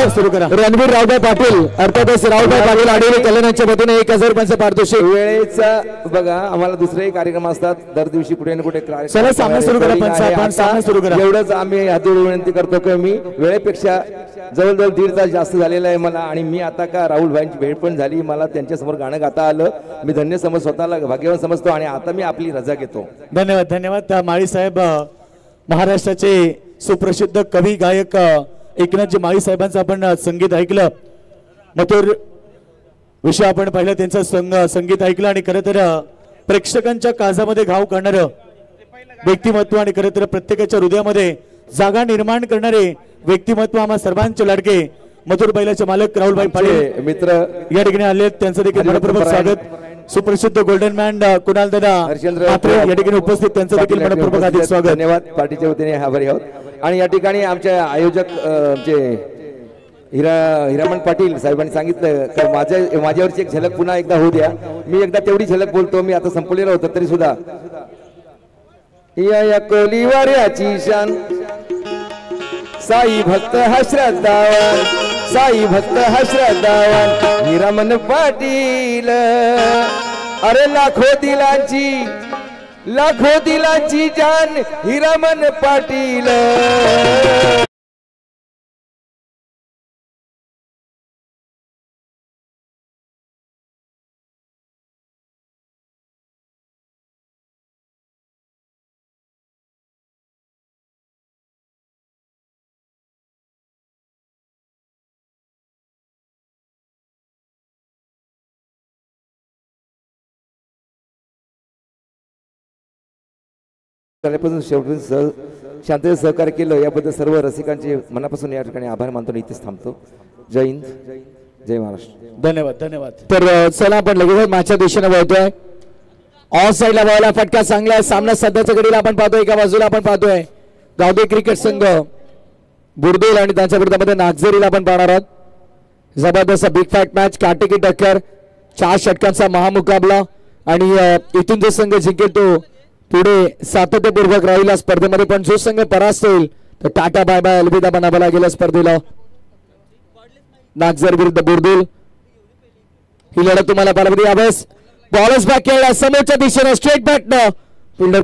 सुरू करा. रणवीर रावभाई पाटील अर्थातच रावभाई पाटील आडिवली कल्याणाच्या वतीने 1000 रुपयांचं पारितोषिक. वेळेचा बघा आम्हाला दुसरेही कार्यक्रम असतात दर दिवशी कुठे ना कुठे चला सामना सुरू करा. पण सामना सुरू करा. एवढंच आम्ही हातून विनंती करतो की मी वेळेपेक्षा जवळजवळ 1.5 तास जास्त झालेला आहे मला. आणि मी आता का राहुल भाईंची भेट पण झाली मला त्यांच्यासमोर गाणं गाता आलं. मी धन्य समज स्वतःला भाग्यवान समजतो आणि आता मी आपली रजा घेतो. धन्यवाद धन्यवाद. माळी साहेब महाराष्ट्राचे सुप्रसिद्ध कवी गायक एकनाथजी माळी साहेबांचं आपण संगीत ऐकलं. मथुर विषय आपण पाहिलं त्यांचं संगीत ऐकलं आणि खरं तर प्रेक्षकांच्या काळजामध्ये घाव करणारं व्यक्तिमत्व आणि खरं तर प्रत्येकाच्या हृदयामध्ये जागा निर्माण करणारे व्यक्तिमत्व आम्हा सर्वांचे लाडके मथुर बैलाचे मालक राहुलभाई पाटील मित्र या ठिकाणी आले. त्यांचं देखील मनपूर्वक स्वागत. सुप्रसिद्ध गोल्डन मॅन कुणाल दादा या ठिकाणी उपस्थित त्यांचं देखील मनपूर्वक हार्दिक स्वागत. धन्यवाद. पार्टीच्या वतीने आभारी आहोत. आणि या ठिकाणी आमच्या आयोजक आमचे हिरामण पाटील साहेबांनी सांगितलं की माझ्यावरची एक झलक पुन्हा एकदा होऊ द्या. मी एकदा तेवढी झलक बोलतो. मी आता संपलेलं होतं तरी सुद्धा या कोलीवाऱ्याची शान साई भक्त हा श्रद्धावान साई भक्त हा श्रद्धावान हिरामण पाटील. अरे लाखो दिलांची जान हिरामण पाटील. शेवटी शांततेत सहकार्य केलं याबद्दल सर्व रसिकांचे मनापासून या ठिकाणी आभार मानतो. इथेच थांबतो. जय हिंद जय महाराष्ट्र. धन्यवाद धन्यवाद. तर चला आपण लगेच मॅचच्या दिशेने वळतोय. ऑफ साईडला बॉलला फटका चांगला आहे. सामना सध्याच्या घडीला आपण पाहतोय एका बाजूला आपण पाहतोय गावदे क्रिकेट संघ बुरदेल आणि त्यांच्या विरोधामध्ये नागझरीला आपण पाहणार आहोत. जबरदस्त बिग फॅट मॅच काटेकी टक्कर 4 षटकांचा महामुकाबला आणि इथून जो संघ जिंकेल तो पुढे सातत्यपूर्वक राहील या स्पर्धेमध्ये. पण जो संघ परास्त होईल तर टाटा बाय बाय अलविदा बनावा लागेल स्पर्धेला. नागझर विरुद्ध बुरदुल ही लढत तुम्हाला पाहायला यावेळेस बॉलच बॅक केला समोरच्या दिशेने स्ट्रेट बॅटनं फिल्डर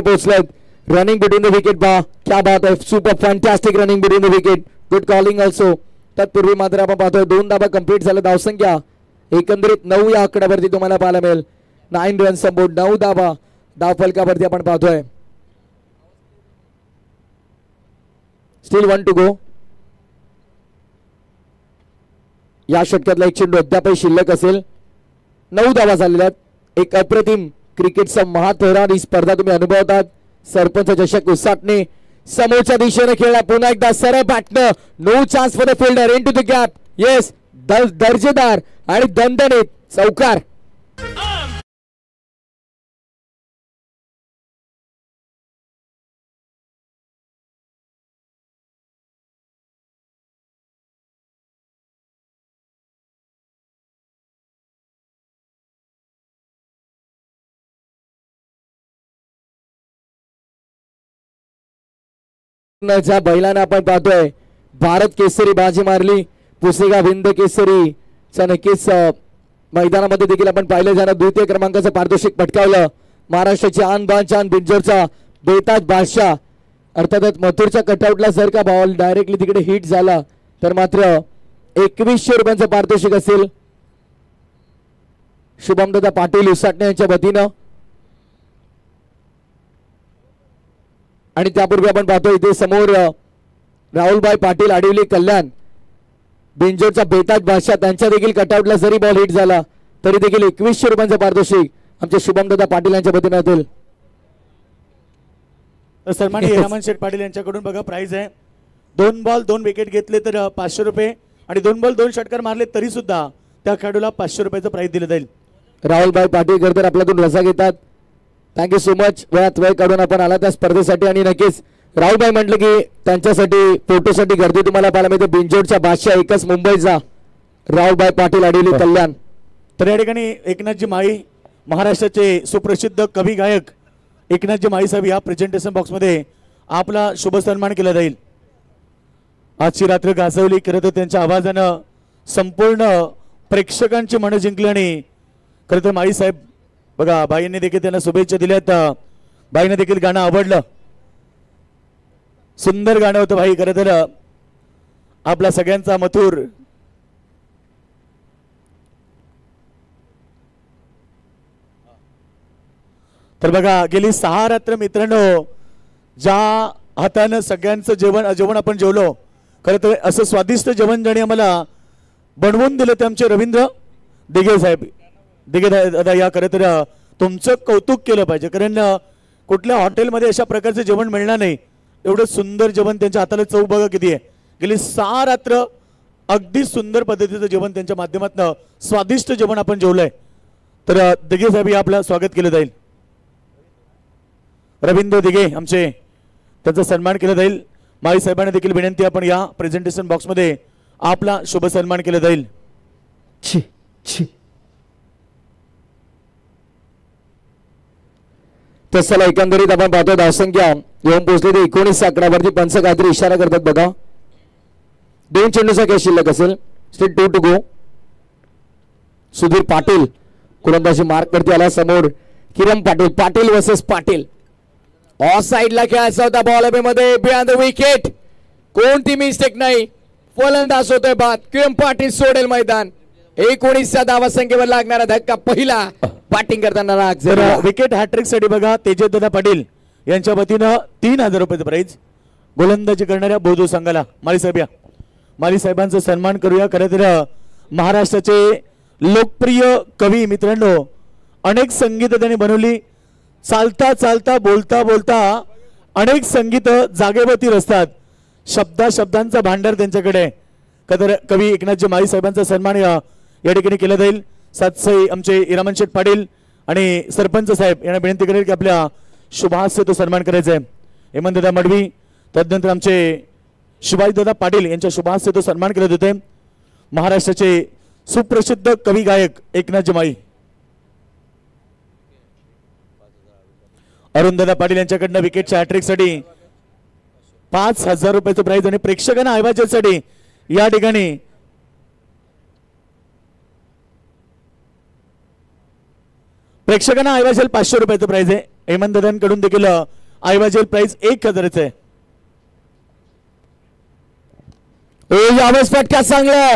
पोहोचलेत. रनिंग बिटवीन द विकेट बा क्या बात आहे. Super fantastic running between the wicket. Good calling also. तत्पूर्वी मात्र आपण पाहतोय 2 धाबा कंप्लीट झाले. धावसंख्या एकंदरीत 9 या आकड्यावरती तुम्हाला पाहायला मिळेल. 9 रन्स बोर्ड 9 धाबा धाव फलकावरती आपण पाहतोय. Still 1 to go. या षटकातला एक चेंडू अद्यापही शिल्लक असेल. 9 धावा झालेल्या. एक अप्रतिम क्रिकेटचा महाथेरान ही स्पर्धा तुम्ही अनुभवतात. सरपंच चषक उसाटणे समोरच्या दिशेने खेळला. पुन्हा एकदा सरळ बॅटनं. No chance for the fielder into the gap. Yes दर्जेदार आणि दणदणीत चौकार. ज्या बैलांना आपण पाहतोय भारत केसरी बाजी मारली. पुसेगाव हिंद केसरी चा नक्कीच मैदानामध्ये देखील आपण पाहिलं. ज्यानं 2य क्रमांकाचं पारितोषिक पटकावलं. महाराष्ट्राची आन बान शान बिंजोरचा बेताज बादशाह. अर्थातच मथुरच्या कटआउटला जर का बॉल डायरेक्टली तिकडे हिट झाला तर मात्र 2100 रुपयांचं पारितोषिक असेल. शुभमदादा पाटील उसाटणे यांच्या वतीनं. आणि त्यापूर्वी आपण पाहतो इथे समोर राहुलभाई पाटील आडिवली कल्याण बिंजोरचा बेताज बादशाह त्यांच्या देखील कटआउटला जरी बॉल हिट झाला तरी देखील 2100 रुपयांचं पारितोषिक आमचे शुभमदादा पाटील यांच्या वतीने असेल. सन्माननीय हेमंत शेठ पाटील यांच्याकडून बघा प्राइज आहे. 2 बॉल 2 विकेट घेतले तर 500 रुपये आणि 2 बॉल 2 षटकार मारले तरी सुद्धा त्या खेळाडूला 500 रुपयाचं प्राइज दिलं जाईल. राहुलभाई पाटील गरदर आपल्यातून रजा घेतात. Thank you so much. वेळात वेळ काढून आपण आला त्या स्पर्धेसाठी. आणि नक्कीच राहुलभाई म्हटलं की त्यांच्यासाठी फोटोसाठी गर्दी तुम्हाला पाहायला मिळते. बिंजोडचा बादशाह एकच मुंबईचा राहुलभाई पाटील आडिवली कल्याण. तर या ठिकाणी एकनाथजी माळी महाराष्ट्राचे सुप्रसिद्ध कवी गायक एकनाथजी माळी साहेब या प्रेझेंटेशन बॉक्स मध्ये आपला शुभ सन्मान केला जाईल. आजची रात्र गाजवली. खरं तर त्यांच्या आवाजानं संपूर्ण प्रेक्षकांची मनं जिंकली. आणि खरं तर माई साहेब बघा, बाईंनी देखील त्यांना शुभेच्छा दिल्यात. बाईंना देखील गाणं आवडलं. सुंदर गाणं होतं भाई. खरं तर आपला सगळ्यांचा मथुर तर बघा, गेली 6 रात्र मित्रांनो ज्या हातानं सगळ्यांचं जेवण आपण जेवलो, खरं तर असं स्वादिष्ट जेवण ज्याने आम्हाला बनवून दिलं ते आमचे रवींद्र दिघे साहेब. दिघे दादा, या खरं तर तुमचं कौतुक केलं पाहिजे. कारण कुठल्या हॉटेलमध्ये अशा प्रकारचं जेवण मिळणार नाही. एवढं सुंदर जेवण त्यांच्या हाताला चव बघा किती आहे. गेली 6 रात्र अगदी सुंदर पद्धतीचं जेवण त्यांच्या माध्यमातून स्वादिष्ट जेवण आपण जेवलंय. तर दिघे साहेब या आपलं स्वागत केलं जाईल. रवींद्र दिघे आमचे, त्यांचा सन्मान केला जाईल. माई साहेबांना देखील विनंती, आपण या प्रेझेंटेशन बॉक्समध्ये आपला शुभ सन्मान केला जाईल. तसला एकंदरीत आपण पाहतो धावसंख्या येऊन पोहोचली ते 19 आकड्यावरती. पंच काहीतरी इशारा करतात बघा. 2 चेंडूचा खेळ शिल्लक असेल. Still 2 to go. Sudhir Patil गोलंदाजी मार्क वरती आला. समोर किरण पाटील. पाटील वर्सेस पाटील. ऑफ साइडला खेळायचा होता बॉल मध्ये बिहाइंड द विकेट. कोणती मिस्टेक नाही. फलंदाज होतोय बाद. किरण पाटील सोडेल मैदान. 19च्या धावसंख्येवर लागणारा धक्का पहिला बॅटिंग करताना. विकेट हॅट्रिक साठी बघा तेजदादा पाटील यांच्या वतीनं 3000 रुपयाचं प्राइज गोलंदाजी करणाऱ्या बोधू संघाला. माली साहेब या, माली साहेबांचा सन्मान करूया. खरं तर महाराष्ट्राचे लोकप्रिय कवी मित्रांनो, अनेक संगीत त्यांनी बनवली. चालता चालता बोलता बोलता अनेक संगीत जागेवरती रचतात. शब्दांचा भांडार त्यांच्याकडे. खरं कवी एकनाथजी माळी साहेबांचा सन्मान या ठिकाणी केला जाईल. सातसाई आमचे हिरामन शेठ पाटील आणि सरपंच साहेब यांना विनंती करेल की आपल्या शुभास्य तो सन्मान करायचा आहे. हेमंतदादा मडवी, तदनंतर आमचे शिवाजीदादा पाटील यांच्या शुभास्य तो सन्मान केले होते. महाराष्ट्राचे सुप्रसिद्ध कवी गायक एकनाथजी माळी. अरुणदादा पाटील यांच्याकडनं विकेटच्या हॅट्रिक साठी 5000 रुपयाचं प्राइज. आणि प्रेक्षकांना ऐवजासाठी या ठिकाणी ऐवजेल 500 रुपयाचं प्राइज आहे. हेमंत दादांकडून देखील ऐवजेल प्राइज 1000 आहे. यावेळेस फटका चांगला.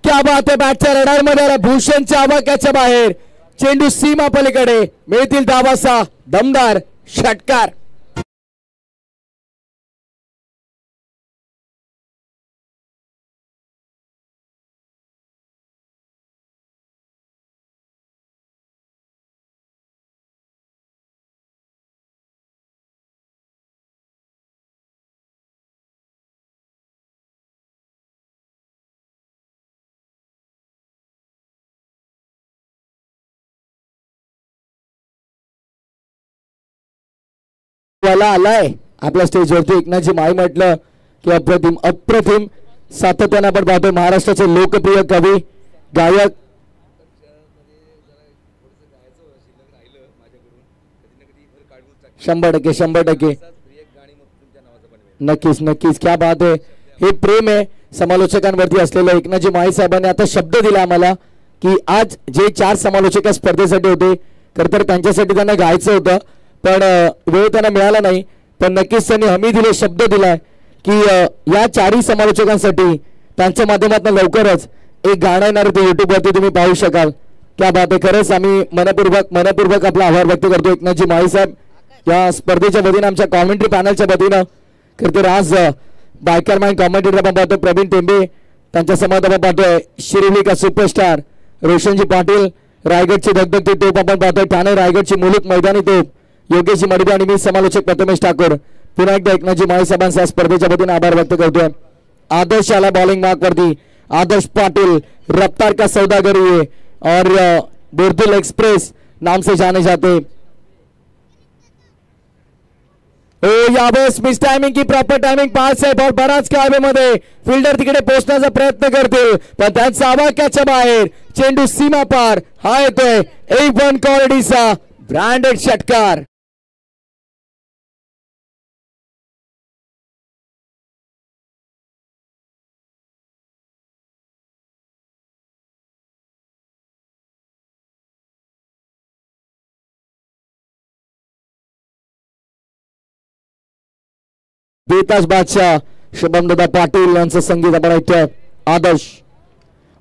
क्या बात आहे. बॅटच्या रडार मध्ये भूषणच्या आवाक्याच्या बाहेर. चेंडू सीमा पलीकडे. मिळतील धावासा दमदार षटकार. आलाय आपल्या स्टेजवरती एकनाथजी माळी. म्हटलं की अप्रतिम अप्रतिम सातत्याने आपण पाहतोय महाराष्ट्राचे लोकप्रिय कवी गायक. शंभर टक्के नक्कीच नक्कीच. क्या बात आहे. हे प्रेम आहे समालोचकांवरती असलेलं. एकनाथजी माळी साहेबांनी आता शब्द दिला आम्हाला की आज जे 4 समालोचक या स्पर्धेसाठी होते, खरं तर त्यांच्यासाठी त्यांना गायचं होतं पण वेळ त्यांना मिळाला नाही. पण नक्कीच त्यांनी हमी दिले, शब्द दिलाय की या 4ही समालोचकांसाठी त्यांच्या माध्यमातून लवकरच एक गाणं येणार ते YouTube वरती तुम्ही पाहू शकाल. क्या बात आहे. खरंच आम्ही मनपूर्वक आपला आभार व्यक्त करतो एकनाथजी माळी साहेब या स्पर्धेच्या वतीनं, आमच्या कॉमेंट्री पॅनलच्या वतीनं. खरं तर आज बायकर माइंड कॉमेंटेटर आपण पाहतो प्रवीण टेंबे, त्यांच्या समोर आपण पाहतोय शिरोली का सुपरस्टार रोशनजी पाटील, रायगडची धगधगती तोप आपण पाहतोय ठाणे रायगडची मुलूक मैदानी तोप योगेशजी मडबे आणि मी समालोचक प्रथमेश ठाकूर. पुन्हा एकदा एकनाथजी माळी साहेबांचा स्पर्धेच्या वतीने आभार व्यक्त करतोय. आदर्श आला बॉलिंग मार्क वरती. आदर्श पाटिल रफ्तार का सौदागरी है और बुर्दिल एक्सप्रेस नाम से जाने जाते. यावेळेस मिस टायमिंग की प्रॉपर टायमिंग पास आहे. बॉल बराच काळवेमध्ये फिल्डर तिकडे पोहोचण्याचा प्रयत्न करतील पण त्यांचा आवाक्याच्या बाहेर. चेंडू सीमा पार. हा येतोय A1 क्वालिटीचा ब्रँडेड षटकार. बेताज बादशाह शुभमदादा पाटील यांचं संगीत आपण ऐकतोय. आदर्श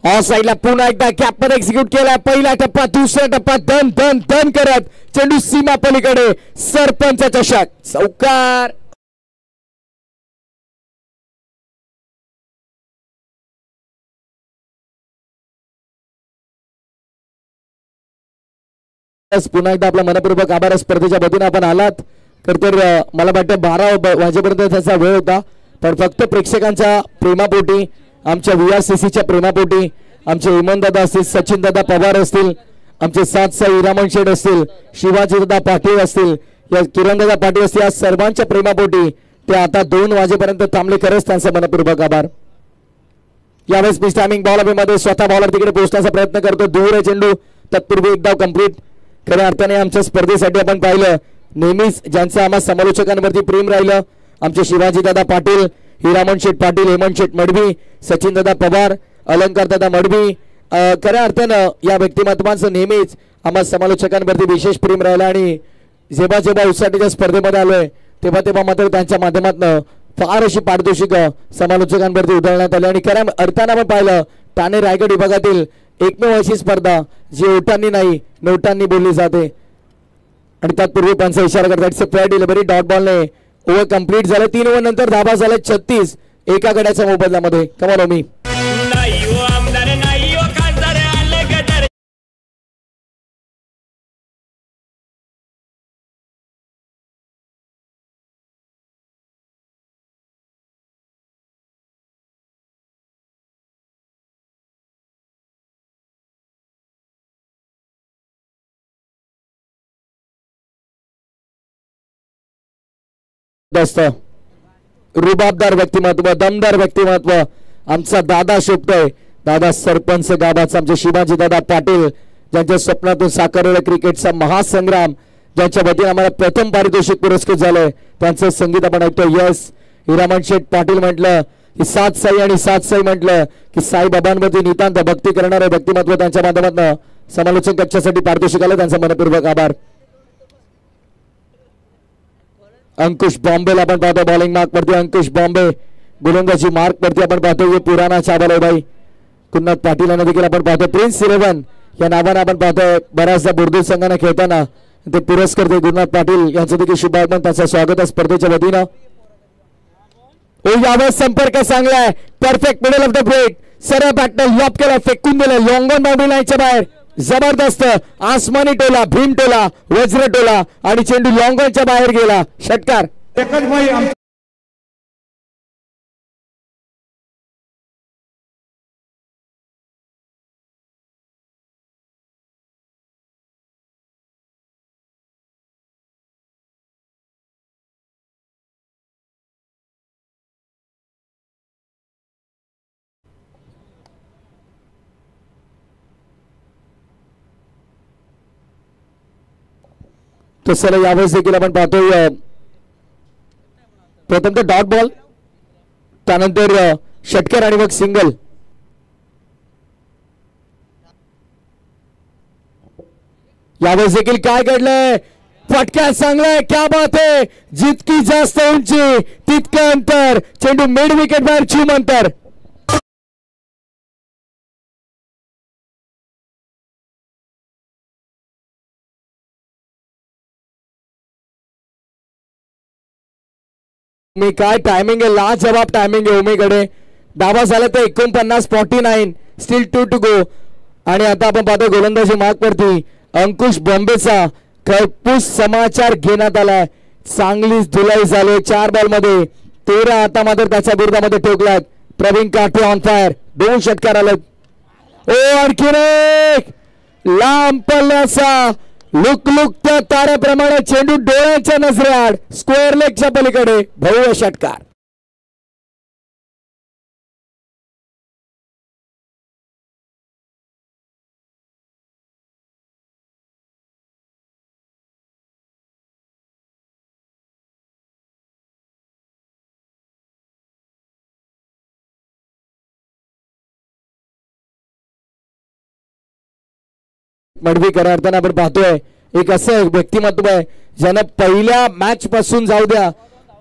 ऑफ साईडला पुन्हा एकदा कॅप मध्ये एक्झिक्यूट केला. पहिला टप्पा, दुसरा टप्पा, धन धन धन करत चेंडू सीमा पलीकडे. सरपंच चषक चौकार. पुन्हा एकदा आपला मनपूर्वक आभार. स्पर्धेच्या वतीने आपण आलात तर मला वाटतं 12 वाजेपर्यंत त्याचा वेळ होता, पण फक्त प्रेक्षकांच्या प्रेमापोटी, आमच्या VRCCच्या प्रेमापोटी, आमचे इमनदादा असतील, सचिनदादा पवार असतील, आमचे साथ साई हिरामण शेठ असतील, शिवाजीदादा पाटील असतील, या किरणदादा पाटील असतील, या सर्वांच्या प्रेमापोटी ते आता 2 वाजेपर्यंत थांबले. खरंच त्यांचा मनपूर्वक आभार. यावेळेस पिच टायमिंग बॉल मध्ये स्वतः बॉलर तिकडे पोहोचण्याचा प्रयत्न करतो. दूर आहे चेंडू. तत्पूर्वी एक डाव कंप्लीट. खऱ्या अर्थाने आमच्या स्पर्धेसाठी आपण पाहिलं नेहमीच ज्यांचं आम्हा समालोचकांवरती प्रेम राहिलं, आमचे शिवाजीदादा पाटील, हिरामण शेठ पाटील, हेमंत शेठ मडवी, सचिनदादा पवार, अलंकारदादा मडवी, खऱ्या अर्थानं या व्यक्तिमत्वांचं नेहमीच आम्हा समालोचकांवरती विशेष प्रेम राहिलं. आणि जेव्हा जेव्हा उसाटीच्या स्पर्धेमध्ये आलोय तेव्हा तेव्हा मात्र त्यांच्या माध्यमातून फार अशी पारितोषिक समालोचकांवरती उधळण्यात आली. आणि खऱ्या अर्थानं आपण पाहिलं ठाणे रायगड विभागातील एकमेव अशी स्पर्धा जी ओटांनी नाही नोटांनी बोलली जाते. आणि तत्पूर्वी पंच इशारा करतात फेअर डिलिव्हरी. डॉट बॉलने ओव्हर कंप्लीट झालं. 3 ओव्हर नंतर धाबा झाला 36 एका गड्याच्या मोबदल्यामध्ये. कमाल मी रुबाबदार व्यक्तिमत्व, दमदार व्यक्तिमत्व आमचा दादा शोभतोय. दादा सरपंच गावाचा आमचे शिवाजी दादा पाटील, ज्यांच्या स्वप्नातून साकारलेला क्रिकेटचा महासंग्राम, ज्यांच्या वतीने आम्हाला प्रथम पारितोषिक पुरस्कृत झालंय, त्यांचं संगीत आपण ऐकतो. यस हिरामण शेठ पाटील म्हटलं की सात साई, आणि सात साई म्हटलं की साईबाबांवरती नितांत भक्ती करणारे व्यक्तिमत्व त्यांच्या माध्यमातून समालोचक कक्षासाठी पारितोषिक आलं. त्यांचा मनपूर्वक आभार. अंकुश बॉम्बेला आपण पाहतो बॉलिंग मार्क वरती. अंकुश बॉम्बे गोलंदाजी मार्क वरती आपण पाहतो. ये पुराणा चावल भाई कुन्नाथ पाटील यांना देखील आपण पाहतो. प्रिन्स 11 या नावाने आपण पाहतो. बऱ्याचदा बुर्दूर संघाने खेळताना ते पुरस्कार ते गुरुनाथ पाटील यांचं देखील शुभागमन, त्यांचं स्वागत आहे स्पर्धेच्या वतीनं. यावर संपर्क चांगला आहे. Perfect middle of the plate. सरळ बॅटनं लॉप केला, फेकून दिलं लॉंग ऑन बाउंड्री लाईनच्या बाहेर. जबरदस्त आसमानी टोला, भीम टोला, वज्र टोला आणि चेंडू लॉंग ऑनच्या बाहेर गेला. षटकार. तसं यावेळेस देखील आपण पाहतोय प्रथम तर डॉट बॉल, त्यानंतर षटकार आणि मग सिंगल. यावेळेस देखील काय घडलंय, फटका चांगलाय. क्या बात आहे. जितकी जास्त उंची तितकं अंतर. चेंडू मिड विकेट बाहेर, चूम अंतर. मी काय टायमिंग आहे, लाजवाब टायमिंग आहे उमेकडे. डावा झाला तर 49, 49 स्टील 2 टू गो. आणि आता आपण पाहतो गोलंदाजी मार्क वरती अंकुश बॉम्बेचा खरपूस समाचार घेण्यात आलाय. चांगलीच धुलाई झाली. 4 बॉल मध्ये 13 आता मात्र त्याच्या विरोधामध्ये ठोकलात. Praveen Kathe on fire. 2 षटकार आलेत. ओ आणखीन एक लांब पल्ल्याचा लुकलुकत्या ताऱ्याप्रमाणे चेंडू डोळ्याच्या नजरेआड स्क्वेअर लेगच्या पलीकडे भव्य षटकार. मडवी खऱ्या अर्थानं आपण पाहतोय एक असं व्यक्तिमत्व आहे ज्यानं पहिल्या मॅच पासून जाऊ द्या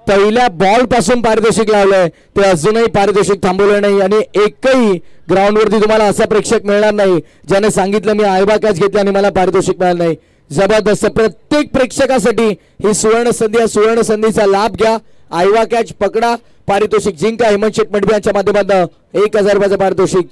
पहिल्या बॉल पासून पारितोषिक लावलंय ते अजूनही पारितोषिक थांबवलं नाही आणि एकही ग्राउंडवरती तुम्हाला असा प्रेक्षक मिळणार नाही ज्याने सांगितलं मी आयबा कॅच घेतला आणि मला पारितोषिक मिळालं नाही. जबरदस्त प्रत्येक प्रेक्षकासाठी ही सुवर्ण संधी आहे. सुवर्ण संधीचा लाभ घ्या. आयवा कॅच पकडा, पारितोषिक जिंका. हेमंत शेठ मडवी यांच्या माध्यमातून 1000 रुपयाचं पारितोषिक.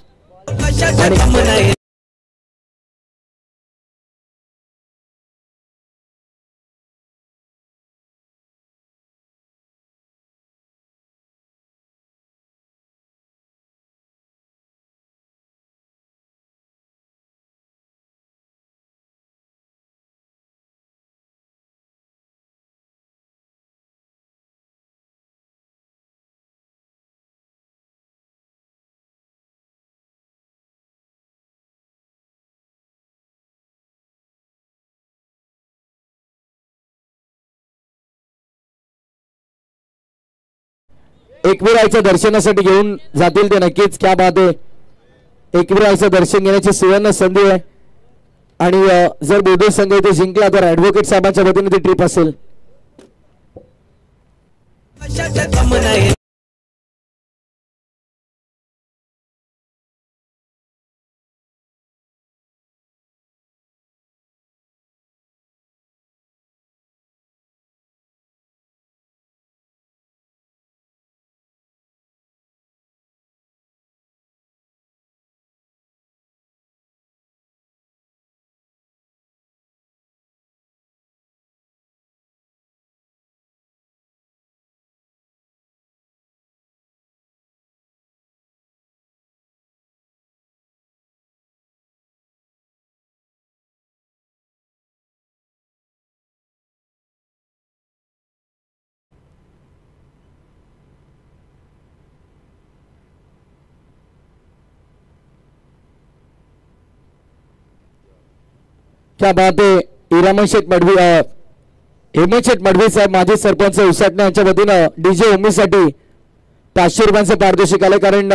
एकविरायच्या दर्शनासाठी घेऊन जातील ते नक्कीच. क्या बात आहे. एकविरायचं दर्शन घेण्याची सुवर्ण संधी आहे आणि जर बोधो संघ इथे जिंकला तर ऍडव्होकेट साहेबांच्या वतीने ती ट्रिप असेल. क्या बात आहे. हेमंत शेठ मडवी साहेब माजी सरपंच उसाटणे यांच्या वतीनं डीजे उमीसाठी 500 रुपयांचं पारितोषिक आलं. कारण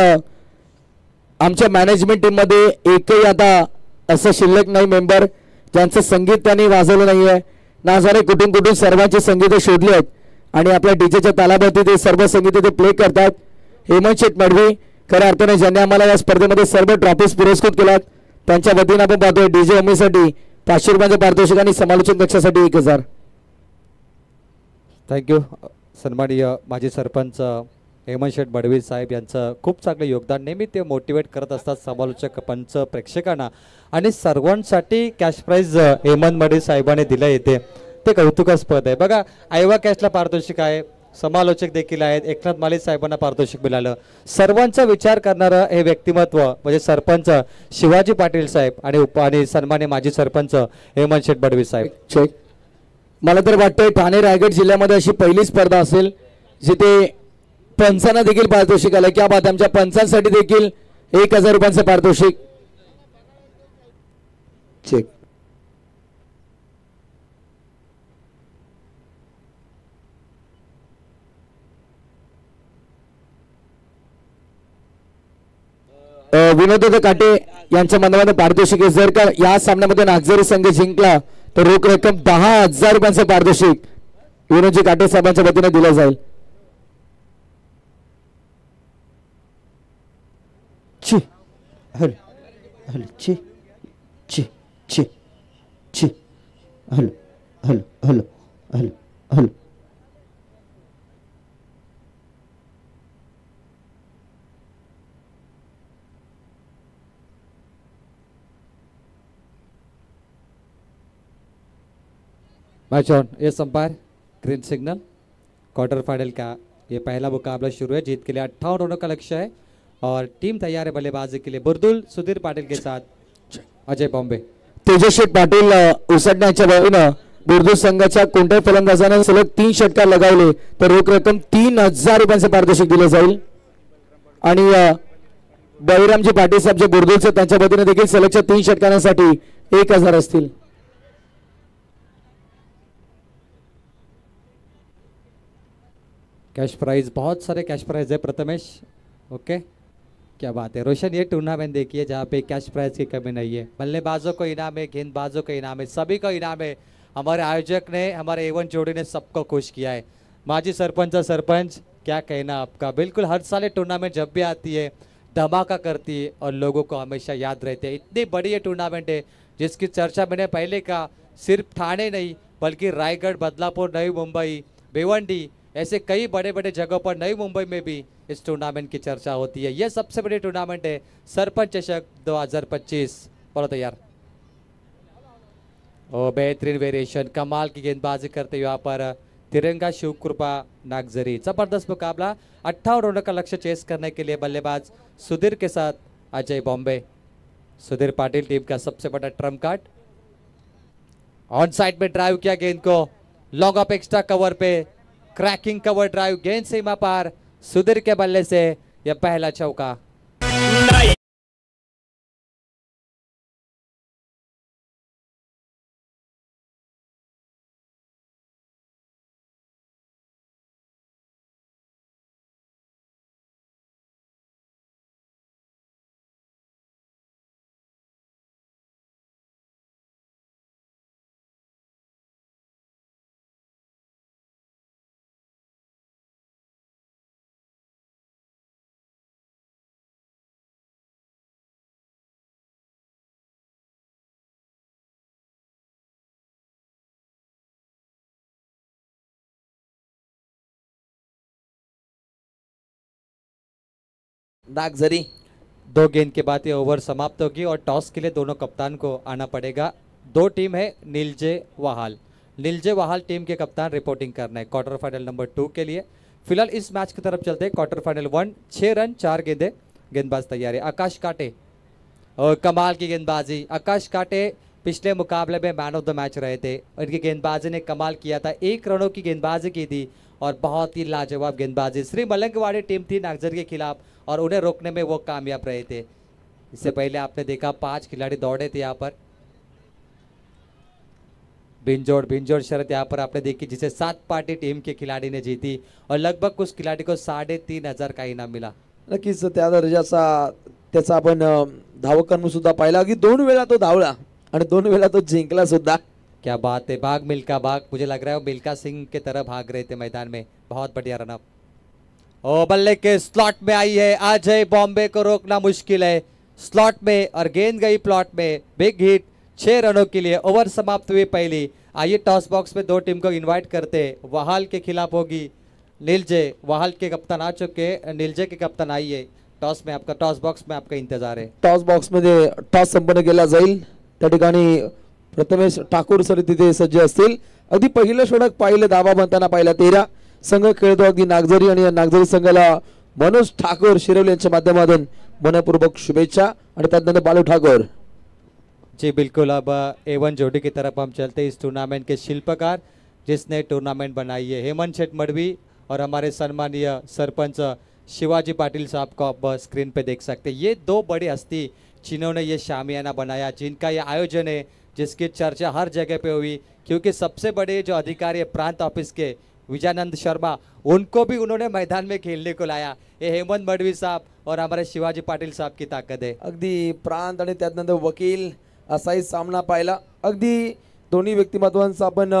आमच्या मॅनेजमेंट टीम मध्ये एकही आता असं शिल्लक नाही मेंबर ज्यांचं संगीत त्यांनी वाजवलं नाहीये. ना जाणे कुठून कुठून सर्वांची संगीत शोधली आहेत आणि आपल्या डीजेच्या तालावरती ते सर्व संगीत ते प्ले करतात. हेमंत शेठ मडवी खऱ्या अर्थाने ज्यांनी आम्हाला या स्पर्धेमध्ये सर्व ट्रॉफीज पुरस्कृत केल्यात त्यांच्या वतीनं आपण पाहतोय डीजे उमीसाठी 500 रुपयांचं पारितोषिक आणि समालोचन कक्षासाठी 1000. थँक्यू. सन्माननीय माजी सरपंच हेमंत शेठ मडवी साहेब यांचं खूप चांगलं योगदान. नेहमी ते मोटिवेट करत असतात समालोचक पंच प्रेक्षकांना आणि सर्वांसाठी कॅश प्राईज हेमंत मडवी साहेबांनी दिलं येते ते कौतुकास्पद आहे. बघा आयवा कॅशला पारितोषिक आहे, समालोचक देखील आहेत, एकनाथ माले साहेबांना पारितोषिक मिळालं. सर्वांचा विचार करणारं हे व्यक्तिमत्व म्हणजे सरपंच शिवाजी पाटील साहेब आणि सन्मान्य माजी सरपंच हेमंत शेठ मडवी साहेब. चेक. मला तर वाटतंय ठाणे रायगड जिल्ह्यामध्ये अशी पहिली स्पर्धा असेल जिथे पंचांना देखील पारितोषिक आलं. क्या बात. आमच्या पंचांसाठी देखील 1000 रुपयांचं पारितोषिक. चेक. विनोद काटे यांच्या माध्यमातून पारितोषिक आहे. जर का या सामन्यामध्ये नागझरी संघ जिंकला तर रोख रक्कम 10,000 रुपयांचं पारितोषिक विनोदजी काटे साहेबांच्या वतीने दिलं जाईल. ची हल हल ची ची ची ची हल हल हल हल हल. Match on. ये संपायर ग्रीन सिग्नल. क्वार्टर फाइनल का ये पहला मुकाबला शुरू है. जीत के लिए 58 रनों का लक्ष्य है और टीम तैयार है बल्लेबाजी के लिए. बुर्दुल सुधीर पाटिल के साथ अजय बॉम्बे. तेजस्वी पाटील उसडण्याच्या वतीनं बुर्दुल संघाच्या कोणत्याही फलंदाजाने सलग 3 षटकार लगावले तर रोख रक्कम 3000 रुपयांचं पारितोषिक दिलं जाईल. आणि बळीरामजी पाटील साहेब जे बुर्दुलचे त्यांच्या वतीने देखील सलगच्या 3 षटकारांसाठी 1000 असतील. कैश प्राइज बहुत सारे कैश प्राइज है प्रथमेश. ओके क्या बात है रोशन. ये टूर्नामेंट देखिए जहाँ पे कैश प्राइज की कमी नहीं है. बल्लेबाजों को इनाम है, गेंदबाजों को इनाम है, सभी को इनाम है. हमारे आयोजक ने हमारे A1 जोड़ी ने सबको खुश किया है. माजी सरपंच सरपंच, क्या कहना आपका। बिल्कुल हर साल ये टूर्नामेंट जब भी आती है धमाका करती है और लोगों को हमेशा याद रहते हैं। इतनी बड़ी ये टूर्नामेंट है जिसकी चर्चा मैंने पहले कहा, सिर्फ ठाणे नहीं बल्कि रायगढ़, बदलापुर, नई मुंबई, भिवंडी, ऐसे कई बड़े बड़े जगहों पर, नई मुंबई में भी इस टूर्नामेंट की चर्चा होती है। यह सबसे बड़ी टूर्नामेंट है सरपंच चषक 2025। बोलो तैयार। और बेहतरीन वेरिएशन, कमाल की गेंदबाजी करते हुए यहाँ पर तिरंगा शिवकृपा नागजरी। जबरदस्त मुकाबला। 58 रनों का लक्ष्य चेस करने के लिए बल्लेबाज सुधीर के साथ अजय बॉम्बे। सुधीर पाटिल टीम का सबसे बड़ा ट्रम्प कार्ड। ऑन साइड में ड्राइव किया गेंद को, लॉन्ग ऑफ एक्स्ट्रा कवर पे क्रैकिंग कवर ड्राइव, गेंद सीमा पार, सुधीर के बल्ले से यह पहला चौका। नागझरी। 2 गेंद के बाद ये ओवर समाप्त होगी और टॉस के लिए दोनों कप्तान को आना पड़ेगा। 2 टीम है, नीलजे वहाल। नीलजे वहाल टीम के कप्तान रिपोर्टिंग करना है क्वार्टर फाइनल नंबर 2 के लिए। फिलहाल इस मैच की तरफ चलते हैं। क्वार्टर फाइनल 1, 6 रन 4 गेंदे। गेंदबाज तैयार है आकाश काटे और कमाल की गेंदबाजी। आकाश काटे पिछले मुकाबले में मैन ऑफ द मैच रहे थे। इनकी गेंदबाजी ने कमाल किया था, 1 रनों की गेंदबाजी की थी और बहुत ही लाजवाब गेंदबाजी। श्री मलंगवाड़ी टीम थी नागजर के खिलाफ और उन्हें रोकने में वो कामयाब रहे थे। इससे पहले आपने देखा 5 खिलाड़ी दौड़े थे यहाँ पर। भिंजोड़ शरत यहाँ पर आपने देखी जिसे 7 पार्टी टीम के खिलाड़ी ने जीती और लगभग उस खिलाड़ी को 3,500 का इनाम मिला। नक्कीच त्या दर्जाचा त्याचा आपण धावकांना सुद्धा पाहिला, अगदी 2 वेळा तो धावला आणि 2 वेळा तो जिंकला सुद्धा। क्या बात है, भाग मिल्का भाग। मुझे लग रहा है वो मिल्का सिंह के तरह भाग रहे थे मैदान में। बहुत बढ़िया रनअप। ओ बल्ले के स्लॉट में आई है अजय बॉम्बे को रोकना मुश्किल है। स्लॉट में और गेंद गई प्लॉट में। बिग हिट 6 रनों के लिए। ओवर समाप्त हुई पहली। आइए टॉस बॉक्स में 2 टीम को इनवाइट करते। वहाल के खिलाफ होगी नीलजे। वहाल के कप्तान आ चुके, नीलजे के कप्तान आइए। टॉस में आपका, टॉस बॉक्स में आपका इंतजार है। टॉस बॉक्स मध्ये टॉस संपन्न केला जाईल। त्या ठिकाणी प्रथमेश ठाकूर सर तिथे सज्ज असतील। अगदी पहिलं षटक पाहिलं धावा बनताना पाहिला 13 संघ खेळतो अगदी नागझरी आणि या नागझरी संघाला मनोज ठाकूर शिरवले यांच्या माध्यमातून मनपूर्वक शुभेच्छा आणि त्यानंतर बालू ठाकूर। जी बिल्कुल। अब A1 जोड़ी की तरफ हम चलते हैं। इस टूर्नामेंट के शिल्पकार जिसने टूर्नामेंट बनाई है हेमंत शेठ मड़वी और हमारे सम्मानीय सरपंच शिवाजी पाटिल साहब को आप स्क्रीन पे देख सकते हैं। ये 2 बड़ी हस्ती जिन्होंने ये शामियाना बनाया, जिनका ये आयोजन है, जिसकी चर्चा हर जगह पे हुई, क्योंकि सबसे बड़े जो अधिकारी है प्रांत ऑफिस के विजयानंद शर्मा, उनको भी उन्होंने मैदान में खेलने को लाया। ये हेमंत मडवी साहब और हमारे शिवाजी पाटिल साहब की ताकत है। अगदी प्रांत आणि त्यानंतर वकील असाही सामना पाहिला। अगदी दोन्ही व्यक्तिमत्वांचं आपण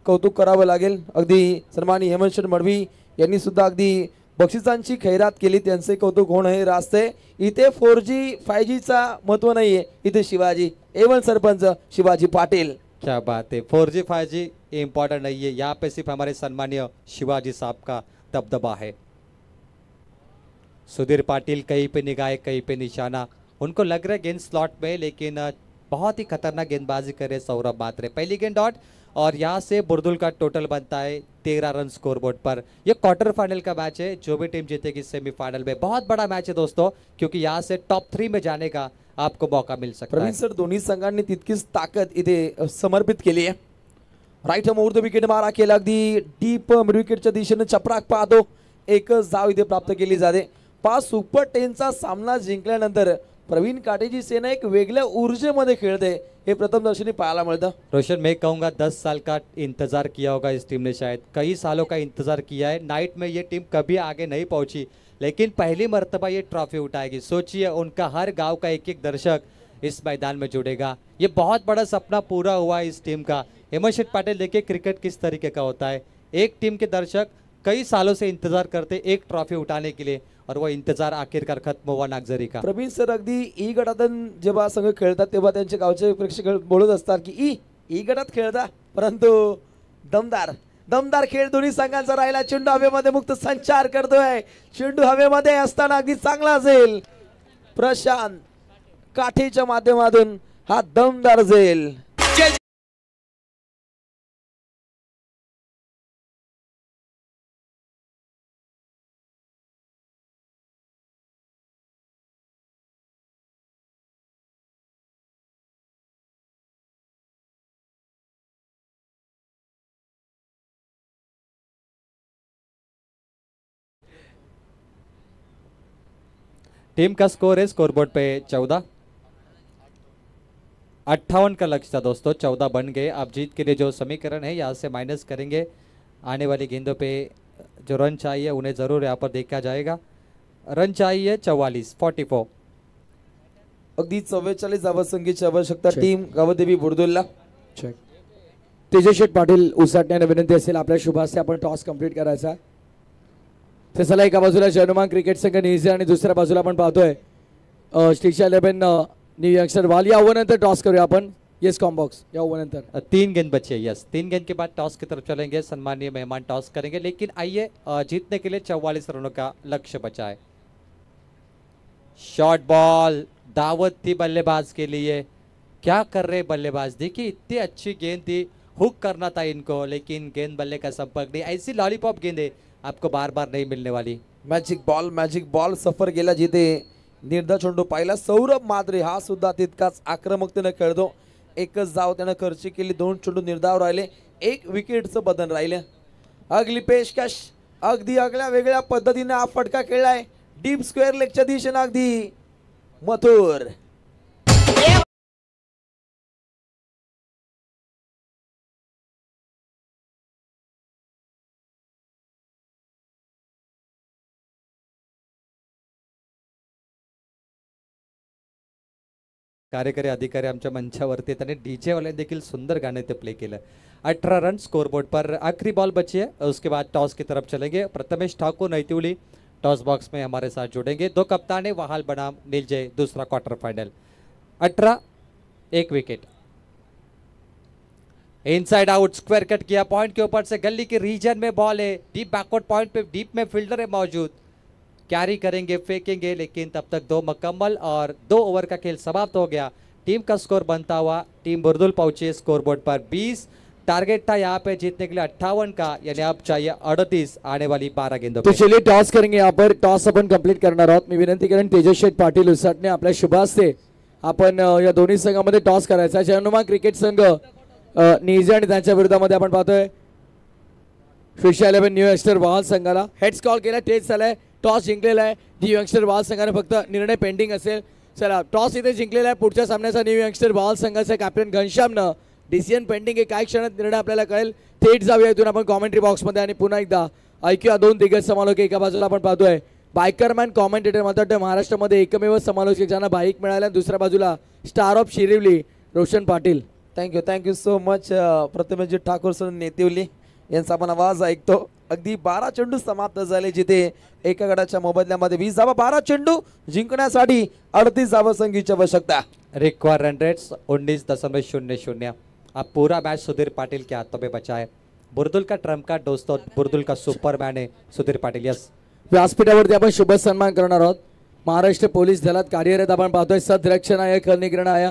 कौतुक करावं लागेल। अगदी सन्माननीय हेमंत शेठ मडवी यांनी सुद्धा अगदी बक्षिसांची खैरात केली, त्यांचे कौतुक होणं हे रास्त आहे। इथे 4G 5Gचा महत्व नाहीये, इथे शिवाजी A1 सरपंच शिवाजी पाटिल। क्या बात है, 4G 5G इम्पोर्टेंट नहीं है, यहाँ पे सिर्फ हमारे सम्मानीय शिवाजी साहब का दबदबा है। सुधीर पाटिल कहीं पे निगाह कहीं पे निशाना, उनको लग रहा है गेंद स्लॉट में, लेकिन बहुत ही खतरनाक गेंदबाजी करे सौरभ मात्रे। पहली गेंद डॉट और यहाँ से बुर्दुल का टोटल बनता है 13 रन स्कोरबोर्ड पर। यह क्वार्टर फाइनल का मैच है, जो भी टीम जीतेगी सेमीफाइनल में। बहुत बड़ा मैच है दोस्तों, क्योंकि यहाँ से टॉप 3 में जाने का आपको मौका मिल सकता प्रवीण है। सर, दोन्ही संघांनी तितकीच ताकद इथे समर्पित केली आहे। राईट मुहूर्त विकेट मारा केला, अगदी डीप मिड विकेटच्या दिशेने चपराक पाहतो, एकच धाव इथे प्राप्त केली जाते। 5 सुपर 10चा सामना जिंकल्यानंतर प्रवीण काटेची सेना एक वेगळ्या ऊर्जेमध्ये खेळते, हे प्रथम दर्शनी पाहायला मिळतं। रोशन, मैं कहूँगा 10 साल का इंतजार किया होगा इस टीम ने, शायद कई सालों का इंतजार किया है। नाइट में ये टीम कभी आगे नहीं पहुंची, लेकिन पहली मर्तबा ये ट्रॉफी उठाएगी। सोचिए, उनका हर गांव का एक एक दर्शक इस मैदान में जुड़ेगा। ये बहुत बड़ा सपना पूरा हुआ है इस टीम का। हेमंत शेठ पाटिल, देखिए क्रिकेट किस तरीके का होता है, एक टीम के दर्शक कई सालों से इंतजार करते एक ट्रॉफी उठाने के लिए और वो इंतजार आखिरकार खत्म हुआ नागझरी का. प्रवीण सर अगदी ई गटातून जेव्हा संघ खेळतात तेव्हा त्यांचे गावचे प्रेक्षक बोलत असतात की ई गटात खेळता, परंतु दमदार खेळ दोन्ही संघांचा राहिला. चेंडू हवेमध्ये मुक्त संचार करतोय. चेंडू हवेमध्ये असताना अगदी चांगला असेल. प्रशांत काठीच्या माध्यमातून हा दमदार झेल. टीम का स्कोर है स्कोरबोर्ड पे 14. 58 का लक्ष्य था दोस्तों, 14 बन गए. आप जीत के लिए जो समीकरण है यहाँ से माइनस करेंगे. आने वाली गेंदों पे जो रन चाहिए उन्हें ज़रूर यहाँ पर देखा जाएगा. रन चाहिए 44. अगदी 44 धावसंख्येची आवश्यकता टीम गावदेवी बुरदुल्ला. तेजस शेठ पाटील उसाटण्याने विनंती असेल आपल्या शुभास्ते आपण टॉस कंप्लीट करायचा. तर चला एका बाजूला जनुमान क्रिकेट संघ निजे आणि दुसऱ्या बाजूला आपण पाहतोय स्टिक्षा 11 न्यू यंगस्टर वाल. या ओव्हरनंतर टॉस करूया आपण. येस कॉम्बॉक्स या ओव्हरनंतर 3 गेंद बची है. यस 3 गेंद के बाद टॉस की तरफ चलेंगे. सम्मानीय मेहमान टॉस करेंगे, लेकिन आइए जीतने के लिए 44 रनों का लक्ष्य बचा है. शॉर्ट बॉल दावत थी बल्लेबाज के लिए. क्या कर रहे बल्लेबाज, देखिए इतनी अच्छी गेंद थी, हुक करना था इनको, लेकिन गेंद बल्ले का संपर्क नहीं. ऐसी लॉलीपॉप गेंदे आपको बार बार नहीं मिलने वाली. मॅजिक बॉल सफर गेला जिथे निर्धार चेंडू पाहिला. सौरभ माद्रे हा सुद्धा तितकाच आक्रमकतेने खेळतो. एकच धाव त्यानं खर्ची केली. 2 चेंडू निर्धाव राहिले. 1 विकेटचं बदल राहिले. अगली पेशकश अगदी आगळ्या वेगळ्या पद्धतीने हा फटका खेळलाय. डीप स्क्वेअर लेगच्या दिशेने अगदी मथुर. कार्यकारी अधिकारी आमच्या मंचावरती आहेत आणि डीजे वाले देखील सुंदर गाणे ते प्ले केलं. 18 रन स्कोरबोर्ड पर. आखिरी बॉल बची है, उसके बाद टॉस की तरफ चलेंगे. प्रथमेश ठाकुर नैतिवली टॉस बॉक्स में हमारे साथ जुड़ेंगे. 2 कप्तान है, वहाल बनाम नीलजय दूसरा quarter final. 18 1 wicket. Inside out square cut किया. पॉइंट के ऊपर से गली के रीजन में बॉल है. डीप बैकवर्ड पॉइंट पे डीप में फील्डर है मौजूद. कैरी करेंगे, फेंकेंगे, लेकिन तब तक 2 मुकम्मल और 2 ओवर का खेल समाप्त हो गया. टीम का स्कोर बनता हुआ टीम बुरदुल पहुंची स्कोरबोर्ड पर 20. टारगेट था यहाँ पे जीतने के लिए 58 का, यानी अब चाहिए 38 आने वाली 12 गेंदों तो पे. चलिए टॉस करेंगे. यहाँ पर टॉस आपण कंप्लीट करणार आहोत. मी विनंती करेन तेजस शेठ पाटील उसाटणे आपल्या शुभास्ते आपण या दोन्ही संघामध्ये टॉस करायचा. जनुमान क्रिकेट संघ निजे आणि त्यांच्या विरोधामध्ये आपण पाहतोय स्टिक्षा 11 न्यू यंगस्टर वाल संघाला हेड्स कॉल केला. टेस्ट झालाय. टॉस जिंकलेला आहे. न्यू यंगस्टर वाल संघाने फक्त निर्णय पेंडिंग असेल. चला टॉस इथे जिंकलेला आहे. पुढच्या सामन्याचा न्यू यंगस्टर वाल संघाचा कॅप्टन घनश्यामनं डिसिजन पेंडिंग आहे. काही क्षणात निर्णय आपल्याला कळेल. थेट जाऊया इथून आपण कॉमेंट्री बॉक्समध्ये आणि पुन्हा एकदा ऐकूया 2 दिग्गज समालोचक. एका बाजूला आपण पाहतोय बायकरमॅन कॉमेंटेटर म्हणतात महाराष्ट्रामध्ये एकमेव समालोचक ज्यांना बाईक मिळाल्या. दुसऱ्या बाजूला star of Shirivali Roshan Patil. Thank you so much Prathamesh Thakur sir Netivali यांचा आपण आवाज ऐकतो. अगदी 12 चेंडू समाप्त झाले जिथे एका गटाच्या मोबदल्यामध्ये 20 धावा. 12 चेंडू जिंकण्यासाठी 38 धावसंख्येची आवश्यकता. Require run rates 19.00. अब पूरा मैच सुधीर पाटिल के हाथों में बचा है. बुरदुल का ट्रम्प कार्ड दोस्तों, बुरदुल का सुपरमैन है सुधीर पाटिल. यस व्यासपीठावरती आपण शुभ सन्मान करणार आहोत. महाराष्ट्र पोलीस दलात कार्यरत आपण पाहतोय सदरक्षणाय खलनिग्रहणाय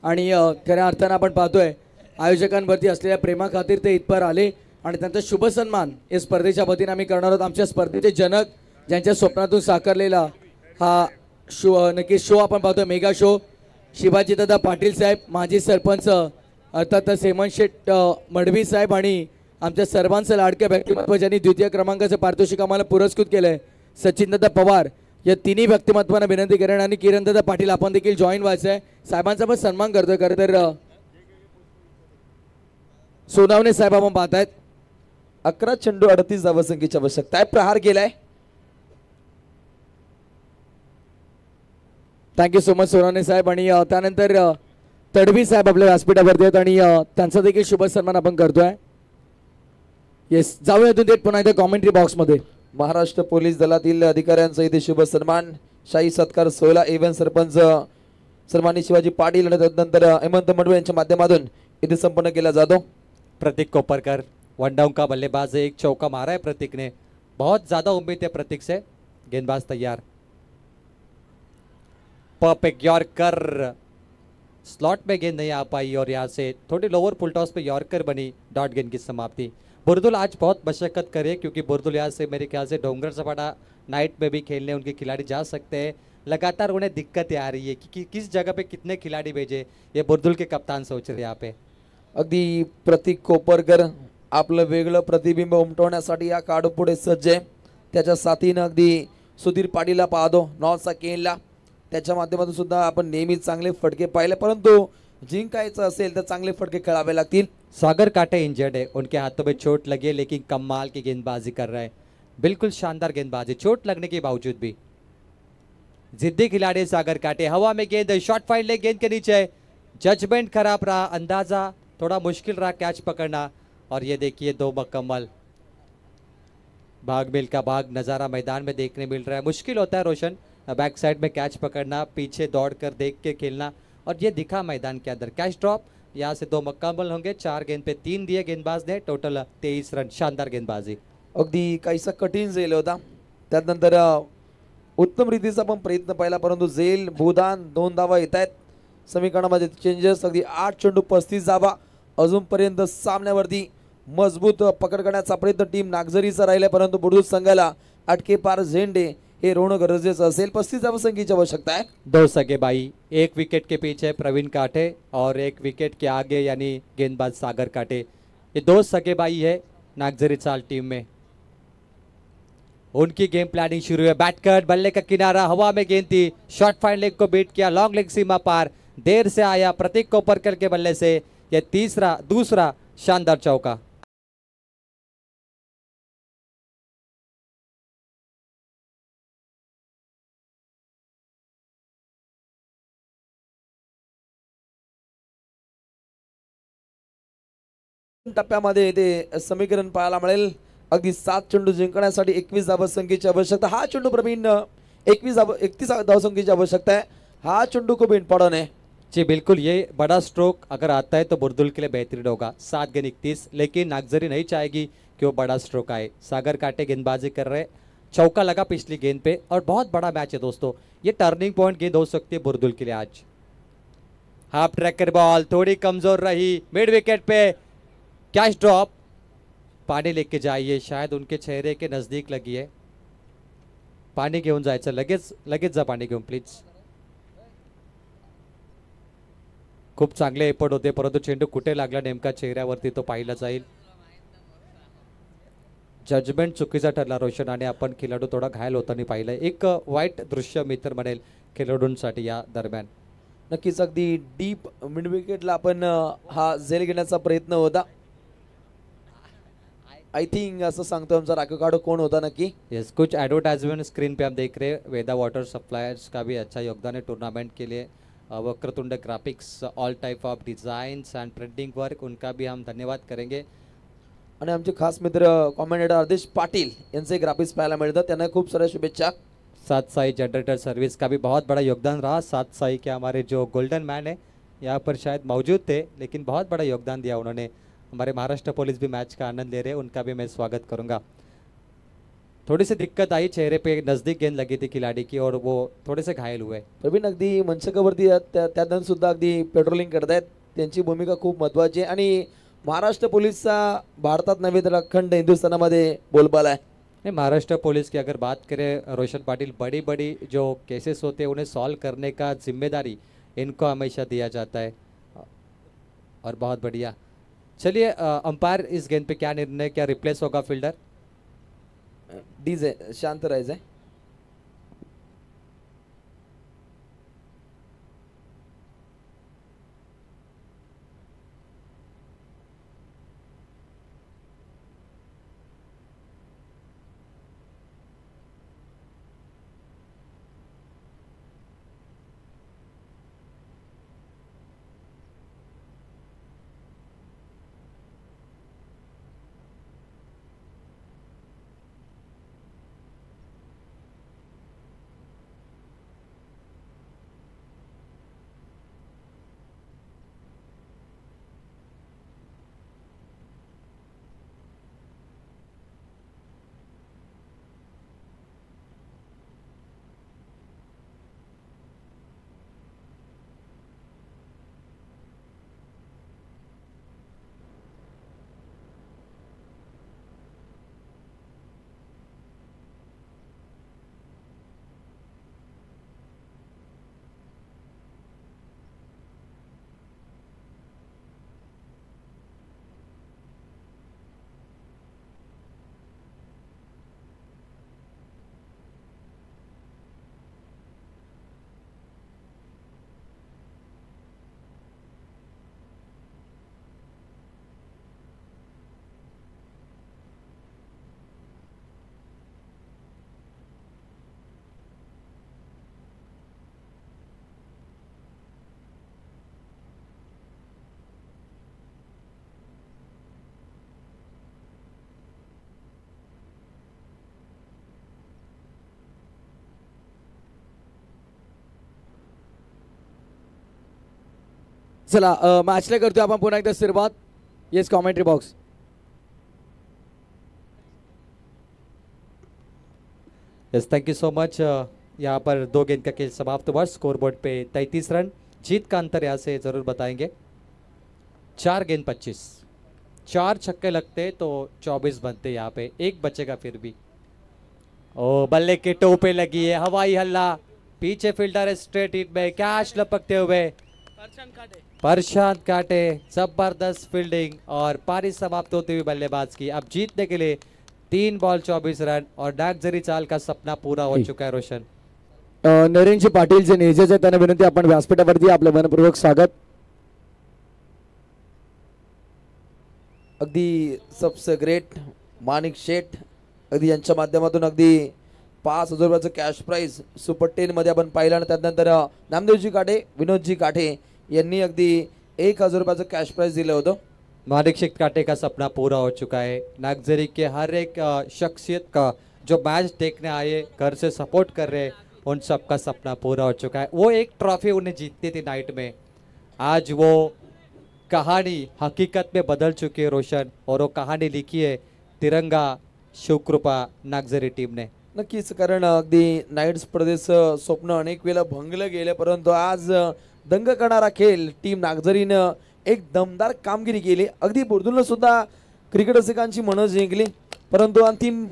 आणि खऱ्या अर्थानं आपण पाहतोय आयोजकांवरती असलेल्या प्रेमाखातीर ते इथपर आले आणि त्यांचा शुभ सन्मान या स्पर्धेच्या वतीने आम्ही करणार आहोत. आमच्या स्पर्धेचे जनक ज्यांच्या स्वप्नातून साकारलेला हा नक्कीच शो आपण पाहतोय मेगा शो. शिवाजीदादा पाटील साहेब, माजी सरपंच अर्थातच हेमंत शेठ मडवी साहेब आणि आमच्या सर्वांचं लाडक्या व्यक्तिमत्व ज्यांनी 2य क्रमांकाचं पारितोषिक आम्हाला पुरस्कृत केलंय सचिनदादा पवार. या तिन्ही व्यक्तिमत्वांना विनंती करेन आणि किरणदादा पाटील आपण देखील जॉईन व्हायचं आहे. साहेबांचा पण सन्मान करतोय. खरं तर सोनावणे साहेब आपण पाहतायत. 11 चेंडू 38 धावसंख्येची आवश्यकता आहे. प्रहार गेलाय. थँक्यू सो मच सोनावणे साहेब. आणि त्यानंतर तडवी साहेब आपल्या व्यासपीठावरती आहेत आणि त्यांचा देखील शुभ सन्मान आपण करतोय. येस, जाऊया इथून थेट पुन्हा एकदा कॉमेंट्री बॉक्स मध्ये. महाराष्ट्र पोलीस दलातील अधिकाऱ्यांचा इथे शुभ सन्मान, शाही सत्कार सोहळा एव्हन सरपंच सन्मानित शिवाजी पाटील आणि त्यानंतर हेमंत मंडवे यांच्या माध्यमातून इथे संपन्न केला जातो. प्रतीक कोपरकर वन डाउन का बल्लेबाज है, एक चौका मारा है प्रतीक ने, बहुत ज्यादा उम्मीद है प्रतीक से. गेंदबाज तैयार, परफेक्ट यॉर्कर, स्लॉट में गेंद नहीं आ पाई और यहाँ से थोड़ी लोअर फुल टॉस पे यॉर्कर बनी. डॉट गेंद की समाप्ति. बुरदुल आज बहुत मशक्कत करे क्योंकि बुरदुल यहाँ से मेरे ख्याल से डोंगर सपाटा नाइट में भी खेलने उनके खिलाड़ी जा सकते हैं. लगातार उन्हें दिक्कतें आ रही है कि किस जगह पे कितने खिलाड़ी भेजे, ये बुरदुल के कप्तान सोच रहे हैं यहाँ पे. अगदी प्रतीक कोपरकर आपलं वेगळं प्रतिबिंब उमटवण्यासाठी या काडू पुढे सज्ज आहे. त्याच्या साथीनं अगदी सुधीर पाटीलला पाहतो, नॉनचा केनला, त्याच्या माध्यमातून सुद्धा आपण नेहमीच चांगले फटके पाहिले, परंतु जिंकायचं असेल तर चांगले फटके खेळावे लागतील. सागर काटे इंजर्ड है, उनके हाथों में चोट लगी है लेकिन कमाल की गेंदबाजी कर रहे हैं. बिल्कुल शानदार गेंदबाजी, चोट लगने के बावजूद भी. जिद्दी खिलाड़ी सागर काटे, हवा में गेंद, शॉट फाइट ले गेंद के नीचे, जजमेंट खराब रहा, अंदाजा थोड़ा मुश्किल रहा कैच पकड़ना. और ये देखिए दो मुकम्मल, भाग मिल का भाग नज़ारा मैदान में देखने मिल रहा है. मुश्किल होता है रोशन बैक साइड में कैच पकड़ना, पीछे दौड़ कर देख के खेलना, और ये दिखा मैदान के अंदर. कैच ड्रॉप, यहाँ से दो मुकम्मल होंगे. 4 गेंद पे 3 दिए गेंदबाज ने, टोटल 23 रन. शानदार गेंदबाजी. अगदी काहीसा कठीण झेल होता. त्यानंतर उत्तम रीतीचा पण प्रयत्न पाहिला, परंतु झेल भूदान 2 धावा येत आहेत. समीकरणामध्ये चेंजेस, अगदी 8 चेंडू 35 धावा. अजूनपर्यंत सामन्यावरती मजबूत पकड करण्याचा प्रयत्न टीम नागझरीचा राहिला, परंतु बुडूज संघाला अटके पार झेंडे हे रोवणं गरजेचं असेल. 35 धावा संख्येची आवश्यकता आहे. 2 सगेबाई, 1 विकेट के पीछे प्रवीण काटे और 1 विकेट के आगे यानी गेंदबाज सागर काटे. ये 2 सगेबाई है नागझरी चाल टीम में. उनकी गेम प्लानिंग शुरू है. बैट कट, बल्ले का किनारा, हवा में गेंद थी, शॉर्ट फाइन लेग को बीट किया, लॉन्ग लेग सीमा पार, देर से आया प्रतीक कोपरकर के बल्ले से. यह दूसरा शानदार चौका. टप्प्यामध्ये ते समीकरण पाहायला मिळेल. अगदी 7 चेंडू जिंकण्यासाठी 21 धावा संख्येची आवश्यकता. हा चेंडू प्रवीण 31 धावा संख्येची आवश्यकता है. हा चेंडू खूप इम्पॉर्टंट है. जी बिल्कुल, ये बड़ा स्ट्रोक अगर आता है तो बुरदुल के लिए बेहतरीन होगा. 7 गेंद 31, लेकिन नागझरी नहीं चाहेगी कि वो बड़ा स्ट्रोक आए. सागर काटे गेंदबाजी कर रहे, चौका लगा पिछली गेंद पे, और बहुत बड़ा मैच है दोस्तों. ये टर्निंग पॉइंट गेंद हो सकती है बुरदुल के लिए आज. हाफ ट्रैकर बॉल थोड़ी कमजोर रही, मिड विकेट पे कैच ड्रॉप. पाणी लेके जाइए, शायद उनके चेहरे के नजदीक लगी है. पाणी घेऊन जायचं, लगेच जा पाणी घेऊन प्लीज. खूप चांगले एफर्ट होते, परंतु चेंडू कुठे लागला नेमका चेहऱ्यावरती तो पाहिला जाईल. जजमेंट चुकीचा ठरला रोशन, आणि आपण खेळाडू थोडा घायल होताना पाहिलं. एक वाईट दृश्य मी तर म्हणेल खेळाडूंसाठी या दरम्यान. नक्कीच अगदी डीप मिड विकेटला आपण हा झेल घेण्याचा प्रयत्न होता. आई थिंक असं सांगतो आमचा राखीव काढू कोण होता नक्की. यस, कुछ एडवर्टाइजमेंट स्क्रीन पे हम देख रहे हैं. वेदा वाटर सप्लायर्स का भी अच्छा योगदान है टूर्नामेंट के लिए. Vakratund graphics, all type of designs and printing work, उनका भी हम धन्यवाद करेंगे. आणि आमचे खास मित्र कॉमेंटेटर आदेश पाटील यांचे ग्राफिक्स पाहायला मिळतात, त्यांना खूप साऱ्या शुभेच्छा. सात साई जनरेटर सर्विस का भी बहुत बड़ा योगदान रहा. सात साई के हमारे जो गोल्डन मैन है यहाँ पर शायद मौजूद थे, लेकिन बहुत बड़ा योगदान दिया उन्होंने. हमारे महाराष्ट्र पुलिस भी मैच का आनंद ले रहे हैं, उनका भी मैं स्वागत करूंगा. थोड़ी सी दिक्कत आई, चेहरे पे नज़दीक गेंद लगी थी खिलाड़ी की और वो थोड़े से घायल हुए. प्रवीण अगदी मंचकावरती त्यातून सुद्धा अगदी पेट्रोलिंग करतायत, त्यांची भूमिका खूप महत्त्वाची आहे. आणि महाराष्ट्र पोलीसचा भारतात नव्हे तर अखंड हिंदुस्थानामध्ये बोलबाला आहे. नहीं, महाराष्ट्र पुलिस की अगर बात करें रोशन पाटिल, बड़ी बड़ी जो केसेस होते हैं उन्हें सॉल्व करने का जिम्मेदारी इनको हमेशा दिया जाता है, और बहुत बढ़िया. चलिए, अंपायर इस गेंद पे क्या निर्णय, क्या रिप्लेस होगा फील्डर? डीजे शांत राहायचंय. चला मॅचला करतोय आपण पुन्हा एकदा सुरुवात. Yes commentary box. Yes thank you so much. यहाँ पर 2 गेंद का खेल समाप्त हुआ. स्कोर बोर्ड पे 33 रन. जीत का अंतर यहाँ से जरूर बताएंगे. 4 गेंद 25. 4 छक्के लगते तो 24 बनते. यहाँ पे 1 बचेगा फिर भी. ओ बल्ले के टो पे लगी है. हवाई हल्ला. पीछे फील्डर है स्ट्रेट हिट में. कैच लपकते हुए प्रशांत काटे. जबरदस्त फील्डिंग और पारी समाप्त होती हुई बल्लेबाज की. अब जीतने के लिए 3 बॉल 24 रन और नागझरी चाल का सपना पूरा हो चुका है. रोशन नरेंद्र पाटील जे नेजेच आहेत त्यांना विनंती आपण व्यासपीठावरती आपलं मनपूर्वक स्वागत. अगदी सबसे ग्रेट माणिक शेठ अगदी यांच्या माध्यमातून अगदी 5,000 रुपयाचं कॅश प्राइज सुपर 10 मध्ये आपण पाहिलं. आणि त्यानंतर नामदेवजी काठे विनोदजी काठे यांनी अगदी 1,000 रुपयाचं कॅश प्राइज दिलं होतं. मानिक शेख काटे का सपना पूरा हो चुका है. नागझरी के हर एक शख्सियत का जो मैच देखने आए घर से सपोर्ट कर रहे उन सब का सपना पूरा हो चुका है. वो एक ट्रॉफी उन्हें जीतनी थी नाइट में. आज वो कहानी हकीकत में बदल चुकी है रोशन. और वो कहानी लिखी है तिरंगा शिवकृपा नागझरी टीम ने. नक्कीच कारण अगदी नाईट स्पर्धेचं स्वप्न अनेक वेळा भंगलं गेलं परंतु आज दंग करणारा खेळ टीम नागझरीनं एक दमदार कामगिरी केली. अगदी बुर्दुलनं सुद्धा क्रिकेट रसिकांची मनं जिंकली परंतु अंतिम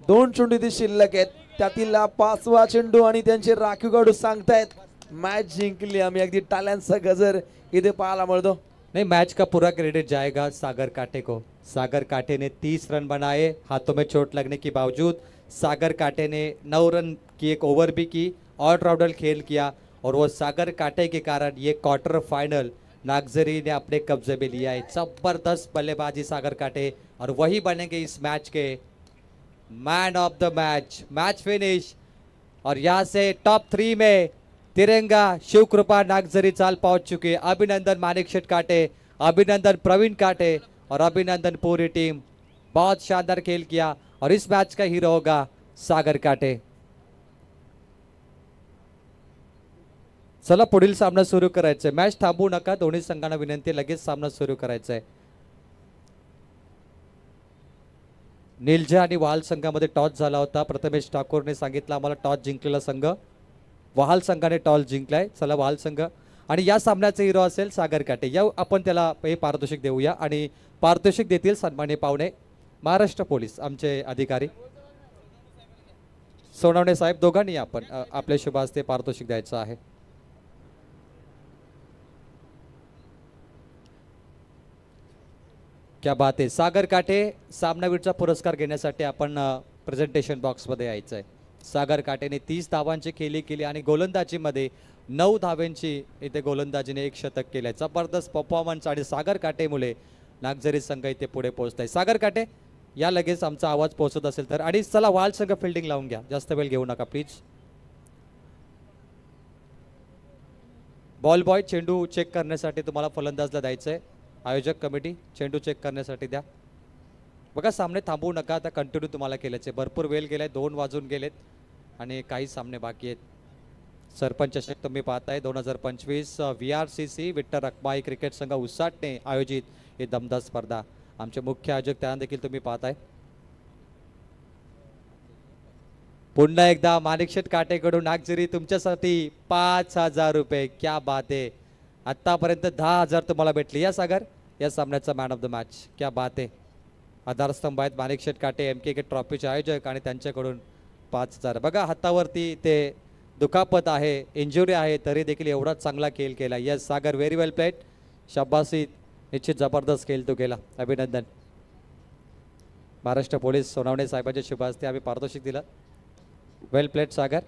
2 चेंडू ते शिल्लक आहेत. त्यातील 5वा चेंडू आणि त्यांचे राखीव खेळाडू सांगतायत मॅच जिंकली आम्ही. अगदी टाळ्यांचा गजर इथे पाहायला मिळतो. नहीं मैच का पूरा क्रेडिट जाएगा सागर काटे को. सागर काटे ने 30 रन बनाए. हाथों में चोट लगने के बावजूद सागर काटे ने 9 रन की एक ओवर भी की. ऑलराउंडर खेल किया और वो सागर काटे के कारण ये क्वार्टर फाइनल नागझरी ने अपने कब्जे में लिया है. जबरदस्त बल्लेबाजी सागर काटे और वही बनेंगे इस मैच के man of the match. Match finish और यहाँ से टॉप 3 में तिरंगा शिवकृपा नागझरी चाल पहुंच चुकी है. अभिनंदन मानिक शेठ काटे, अभिनंदन प्रवीण काटे और अभिनंदन पूरी टीम. बहुत शानदार खेल किया और इस मैच का हीरो होगा सागर काटे. चला पुढील सामना सुरू करायचा आहे. मॅच थांबवू नका. दोन्ही संघांना विनंती आहे, लगेच सामना सुरू करायचा आहे. निलजा आणि वाल संघामध्ये टॉस झाला होता. प्रथमेश ठाकूरने सांगितलं आम्हाला टॉस जिंकलेला संघ. वाल संघाने टॉस जिंकलाय. चला वाल संघ आणि या सामन्याचे हिरो असेल सागर काटे. या आपण त्याला हे पारितोषिक देऊया आणि पारितोषिक देतील सन्माननीय पाहुणे महाराष्ट्र पोलीस आमचे अधिकारी सोनवणे साहेब. दोघांनी आपण आपल्या शुभ हस्ते पारितोषिक द्यायचं आहे. क्या बात आहे. सागर काटे सामनावीरचा पुरस्कार घेण्यासाठी आपण प्रेझेंटेशन बॉक्समध्ये यायचं आहे. सागर काटेने 30 धावांची खेळी केली आणि गोलंदाजीमध्ये 9 धावांची इथे गोलंदाजीने 1 शतक केलं. जबरदस्त परफॉर्मन्स आणि सागर काटेमुळे नागझरी संघ इथे पुढे पोहोचत आहे. सागर काटे या लगेच आमचा आवाज पोहोचत असेल तर. आणि चला वाल संघ फिल्डिंग लावून घ्या. जास्त वेळ घेऊ नका प्लीज. बॉल बॉय चेंडू चेक करण्यासाठी तुम्हाला फलंदाजला द्यायचं आहे. आयोजक कमिटी चेंडू चेक करण्यासाठी द्या. बघा सामने थांबवू नका. आता कंटिन्यू तुम्हाला केल्याचे. भरपूर वेळ गेलाय. 2 वाजून गेलेत आणि काही सामने बाकी आहेत. सरपंच चषक तुम्ही पाहताय 2025 VRCC विठ्ठल रखमाई क्रिकेट संघ उसाटने आयोजित ही दमदार स्पर्धा. आमचे मुख्य आयोजक त्यांना देखील तुम्ही पाहताय. पुन्हा एकदा माणिकशेठ काटेकडून नागझरी तुमच्यासाठी 5,000 रुपये. क्या बात आहे. आतापर्यंत 10,000 तुम्हाला भेटले. या सागर या सामन्याचा मॅन ऑफ द मॅच. क्या बात आहे. आधारस्तंभ आहेत माणिकशेठ काटे MKK ट्रॉफीचे आयोजक आणि त्यांच्याकडून 5,000. बघा हातावरती ते दुखापत आहे, इंजुरी आहे, तरी देखील एवढा चांगला खेळ केला. यस सागर व्हेरी वेल प्लेड. शाबासी. निश्चित जबरदस्त खेळ तो केला. अभिनंदन. महाराष्ट्र पोलीस सोनवणे साहेबांच्या शुभ हस्ते आम्ही पारितोषिक दिलं. Well played Sagar.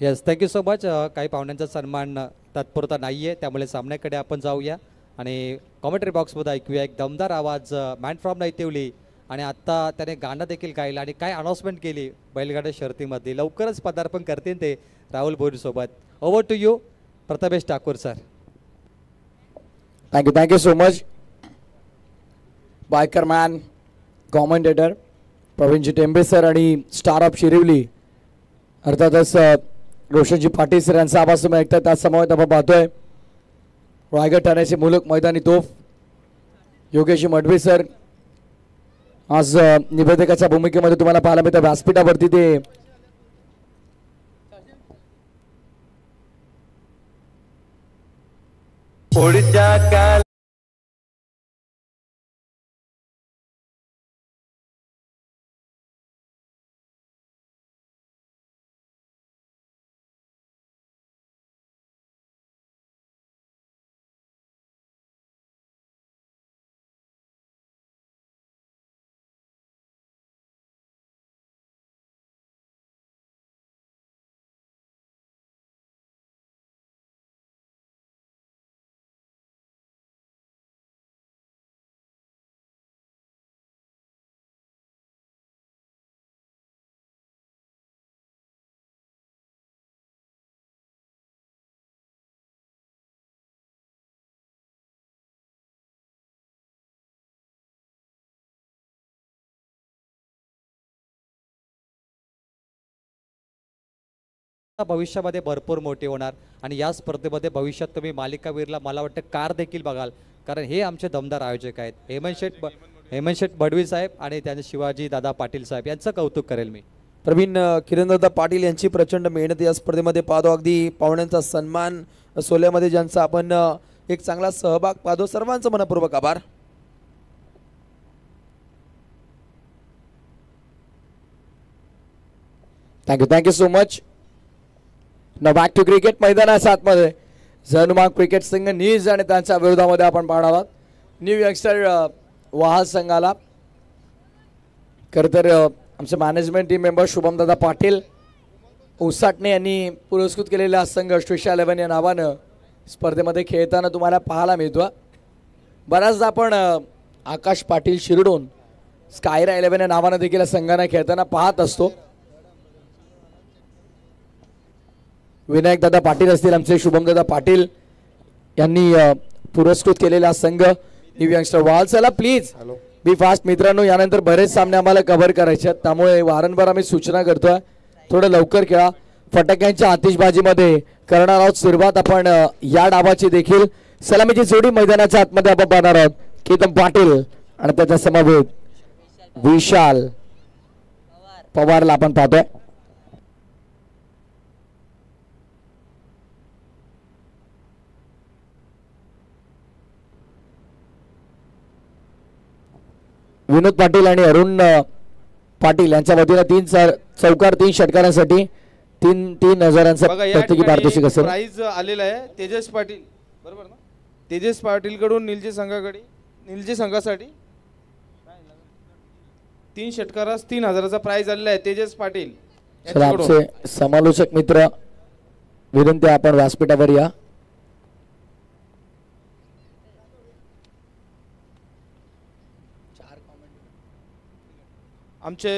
Yes thank you so much. काही पाहुण्यांचा सन्मान तात्पुरता नाही आहे त्यामुळे सामन्याकडे आपण जाऊया आणि कॉमेंट्री बॉक्समध्ये ऐकूया एक दमदार आवाज मॅन फ्रॉम नैतिवली. आणि आत्ता त्याने गाणं देखील गायलं आणि काय अनाउन्समेंट केली बैलगाड्या शर्तीमध्ये. लवकरच पदार्पण करतील ते राहुल भोईरसोबत. Over to you Prathamesh Thakur sir. Thank you so much. Biker man commentator प्रवीणजी टेंबे सर आणि स्टार ऑफ शिरिवली अर्थातच रोशनजी पाटील सर यांचा आवाज तुम्ही ऐकता. त्या समोर आपण पाहतोय रायगड ठाण्याचे मुलक मैदानी तोफ योगेशजी मडवी सर आज निवेदकाच्या भूमिकेमध्ये तुम्हाला पाहायला मिळतं. व्यासपीठावरती ते भविष्यामध्ये भरपूर मोठी होणार आणि या स्पर्धेमध्ये भविष्यात तुम्ही मालिकावीरला मला वाटतं कार देखील बघाल, कारण हे आमचे दमदार आयोजक आहेत. हेमंत शेठ बडवी साहेब आणि त्यांचे शिवाजी दादा पाटील साहेब यांचं कौतुक करेल मी. प्रवीण किरणदादा पाटील यांची प्रचंड मेहनत या स्पर्धेमध्ये पाहतो. अगदी पाहुण्यांचा सन्मान सोहळ्यामध्ये ज्यांचा आपण एक चांगला सहभाग पाहतो. सर्वांचं मनपूर्वक आभार. Thank you so much. न बॅक टू क्रिकेट मैदानाच्या आतमध्ये झनुमा क्रिकेट संघ नीज आणि त्यांच्या विरोधामध्ये आपण पाहणार आहोत. न्यू यंगस्टर वाहल संघाला खरं तर आमचे मॅनेजमेंट टीम मेंबर शुभमदादा पाटील उसाटणे यांनी पुरस्कृत केलेला संघ स्ट्रिशा 11 या नावानं स्पर्धेमध्ये खेळताना तुम्हाला पाहायला मिळतो. बऱ्याचदा आपण आकाश पाटील शिरडून स्कायरा 11 या नावानं देखील या संघाने खेळताना पाहत असतो. विनायक दादा पाटील असतील आमचे शुभमदादा पाटील यांनी पुरस्कृत केलेला संघ न्यू यंगस्टर वाल. चला प्लीज बी फास्ट मित्रांनो, यानंतर बरेच सामने आम्हाला कव्हर करायचे आहेत, त्यामुळे वारंवार आम्ही सूचना करतोय थोडं लवकर खेळा. फटाक्यांच्या आतिषबाजीमध्ये करणार आहोत सुरुवात आपण या डावाची देखील. सलामीची जोडी मैदानाच्या आतमध्ये आपण पाहणार आहोत. केतन पाटील आणि त्याच्या समवेत विशाल पवारला आपण पाहतोय. विनोद पाटील आणि अरुण पाटील यांच्या वतीने 3 चौकार 3 षटकारांसाठी 3,000 प्रत्येकी पारितोषिक असेल. प्राइज आलेला आहे तेजस पाटील, बरोबर ना? तेजस पाटील कडून निलजे संघासाठी 3 षटकारास 3,000चा प्राइज आलेला आहे तेजस पाटील. चला आमचे समालोचक मित्र विनंती आपण व्यासपीठावर या. आमचे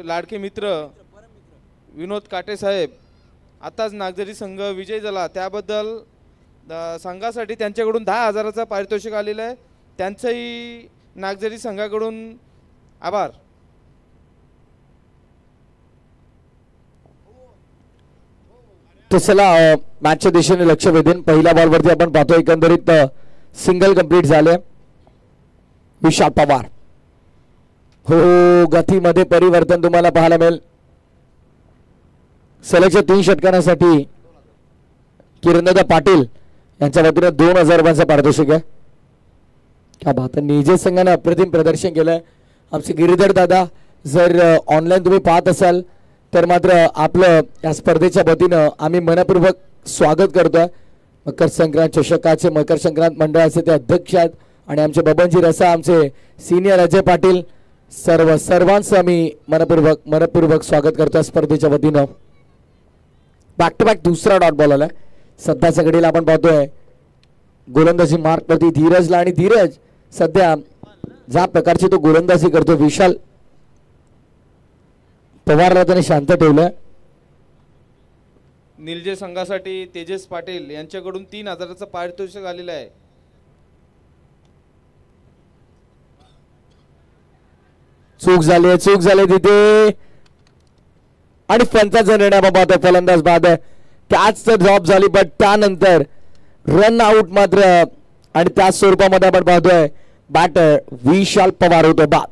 लाडके मित्र विनोद काटे साहेब आताच नागझरी संघ विजय झाला, त्याबद्दल संघासाठी त्यांच्याकडून 10,000चा पारितोषिक आलेलं आहे. त्यांचंही नागझरी संघाकडून आभार. तर चला मॅचच्या दिशेने लक्ष वेधून पहिल्या बॉलवरती आपण पाहतो एकंदरीत सिंगल कंप्लीट झाले. विशाल पवार हो गतीमध्ये परिवर्तन तुम्हाला पाहायला मिळेल. सलगच्या 3 षटकारांसाठी किरणदादा पाटील यांच्या वतीने 2,000 रुपयांचं पारितोषिक आहे. क्या बात आहे, निजे संघाने अप्रतिम प्रदर्शन केलंय. आमचे गिरीधर दादा जर ऑनलाईन तुम्ही पाहत असाल तर मात्र आपलं या स्पर्धेच्या वतीनं आम्ही मनपूर्वक स्वागत करतोय. मकर संक्रांत चषकाचे मकर संक्रांत मंडळाचे ते अध्यक्ष आहेत आणि आमचे बबनजी रसा आमचे सिनियर अजय पाटील सर्वांचं आम्ही मनपूर्वक स्वागत करतोय स्पर्धेच्या वतीनं. बॅक टू बॅक दुसरा डॉट बॉल आलाय. सध्याच्या घडीला आपण पाहतोय गोलंदाजी मार्क वरती धीरजला आणि धीरज सध्या ज्या प्रकारची तो गोलंदाजी करतो विशाल पवारला त्याने शांत ठेवलं. निलजे संघासाठी तेजस पाटील यांच्याकडून 3,000चं पारितोषिक आलेलं आहे. चूक झाली तिथे आणि पंचाचा निर्णय आपण पाहतोय. फलंदाज बाद आहे, कॅच तर ड्रॉप झाली, पण त्यानंतर रन आउट मात्र आणि त्याच स्वरूपामध्ये आपण पाहतोय बॅटर विशाल पवार होतो बाद.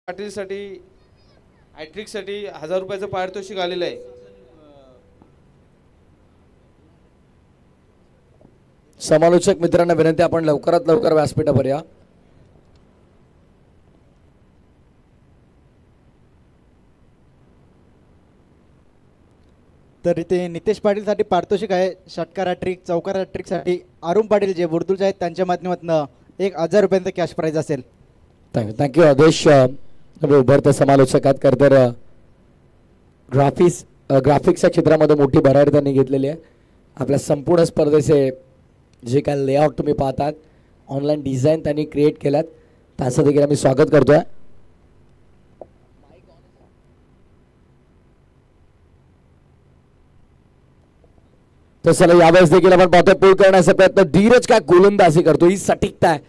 पाटीलसाठी हॅट्रिकसाठी 1000 रुपयाचं पारितोषिक आलेलं आहे. समालोचक मित्रांना विनंती, आपण लवकरात लवकर व्यासपीठावर या. तर इथे नितेश पाटीलसाठी पारितोषिक आहे. षटकार हॅट्रिक, चौकार हॅट्रिकसाठी अरुण पाटील जे बुर्दुलचे आहेत त्यांच्या माध्यमातून 1000 रुपयांचं कॅश प्राइज असेल. थँक्यू आदेश. उभरते समालोचक आहेत. खरं तर ग्राफिक्सच्या चित्रामध्ये मोठी भरारी त्यांनी घेतलेली आहे. आपल्या संपूर्ण स्पर्धेचे जे काय लेआउट तुम्ही पाहतात, ऑनलाईन डिझाईन त्यांनी क्रिएट केल्यात, त्याचं देखील आम्ही स्वागत करतोय. तर चला यावेळेस देखील आपण पाहतोय पूल करण्याचा प्रयत्न. धीरज काय गोलंदाजी करतो, ही सटीकता आहे,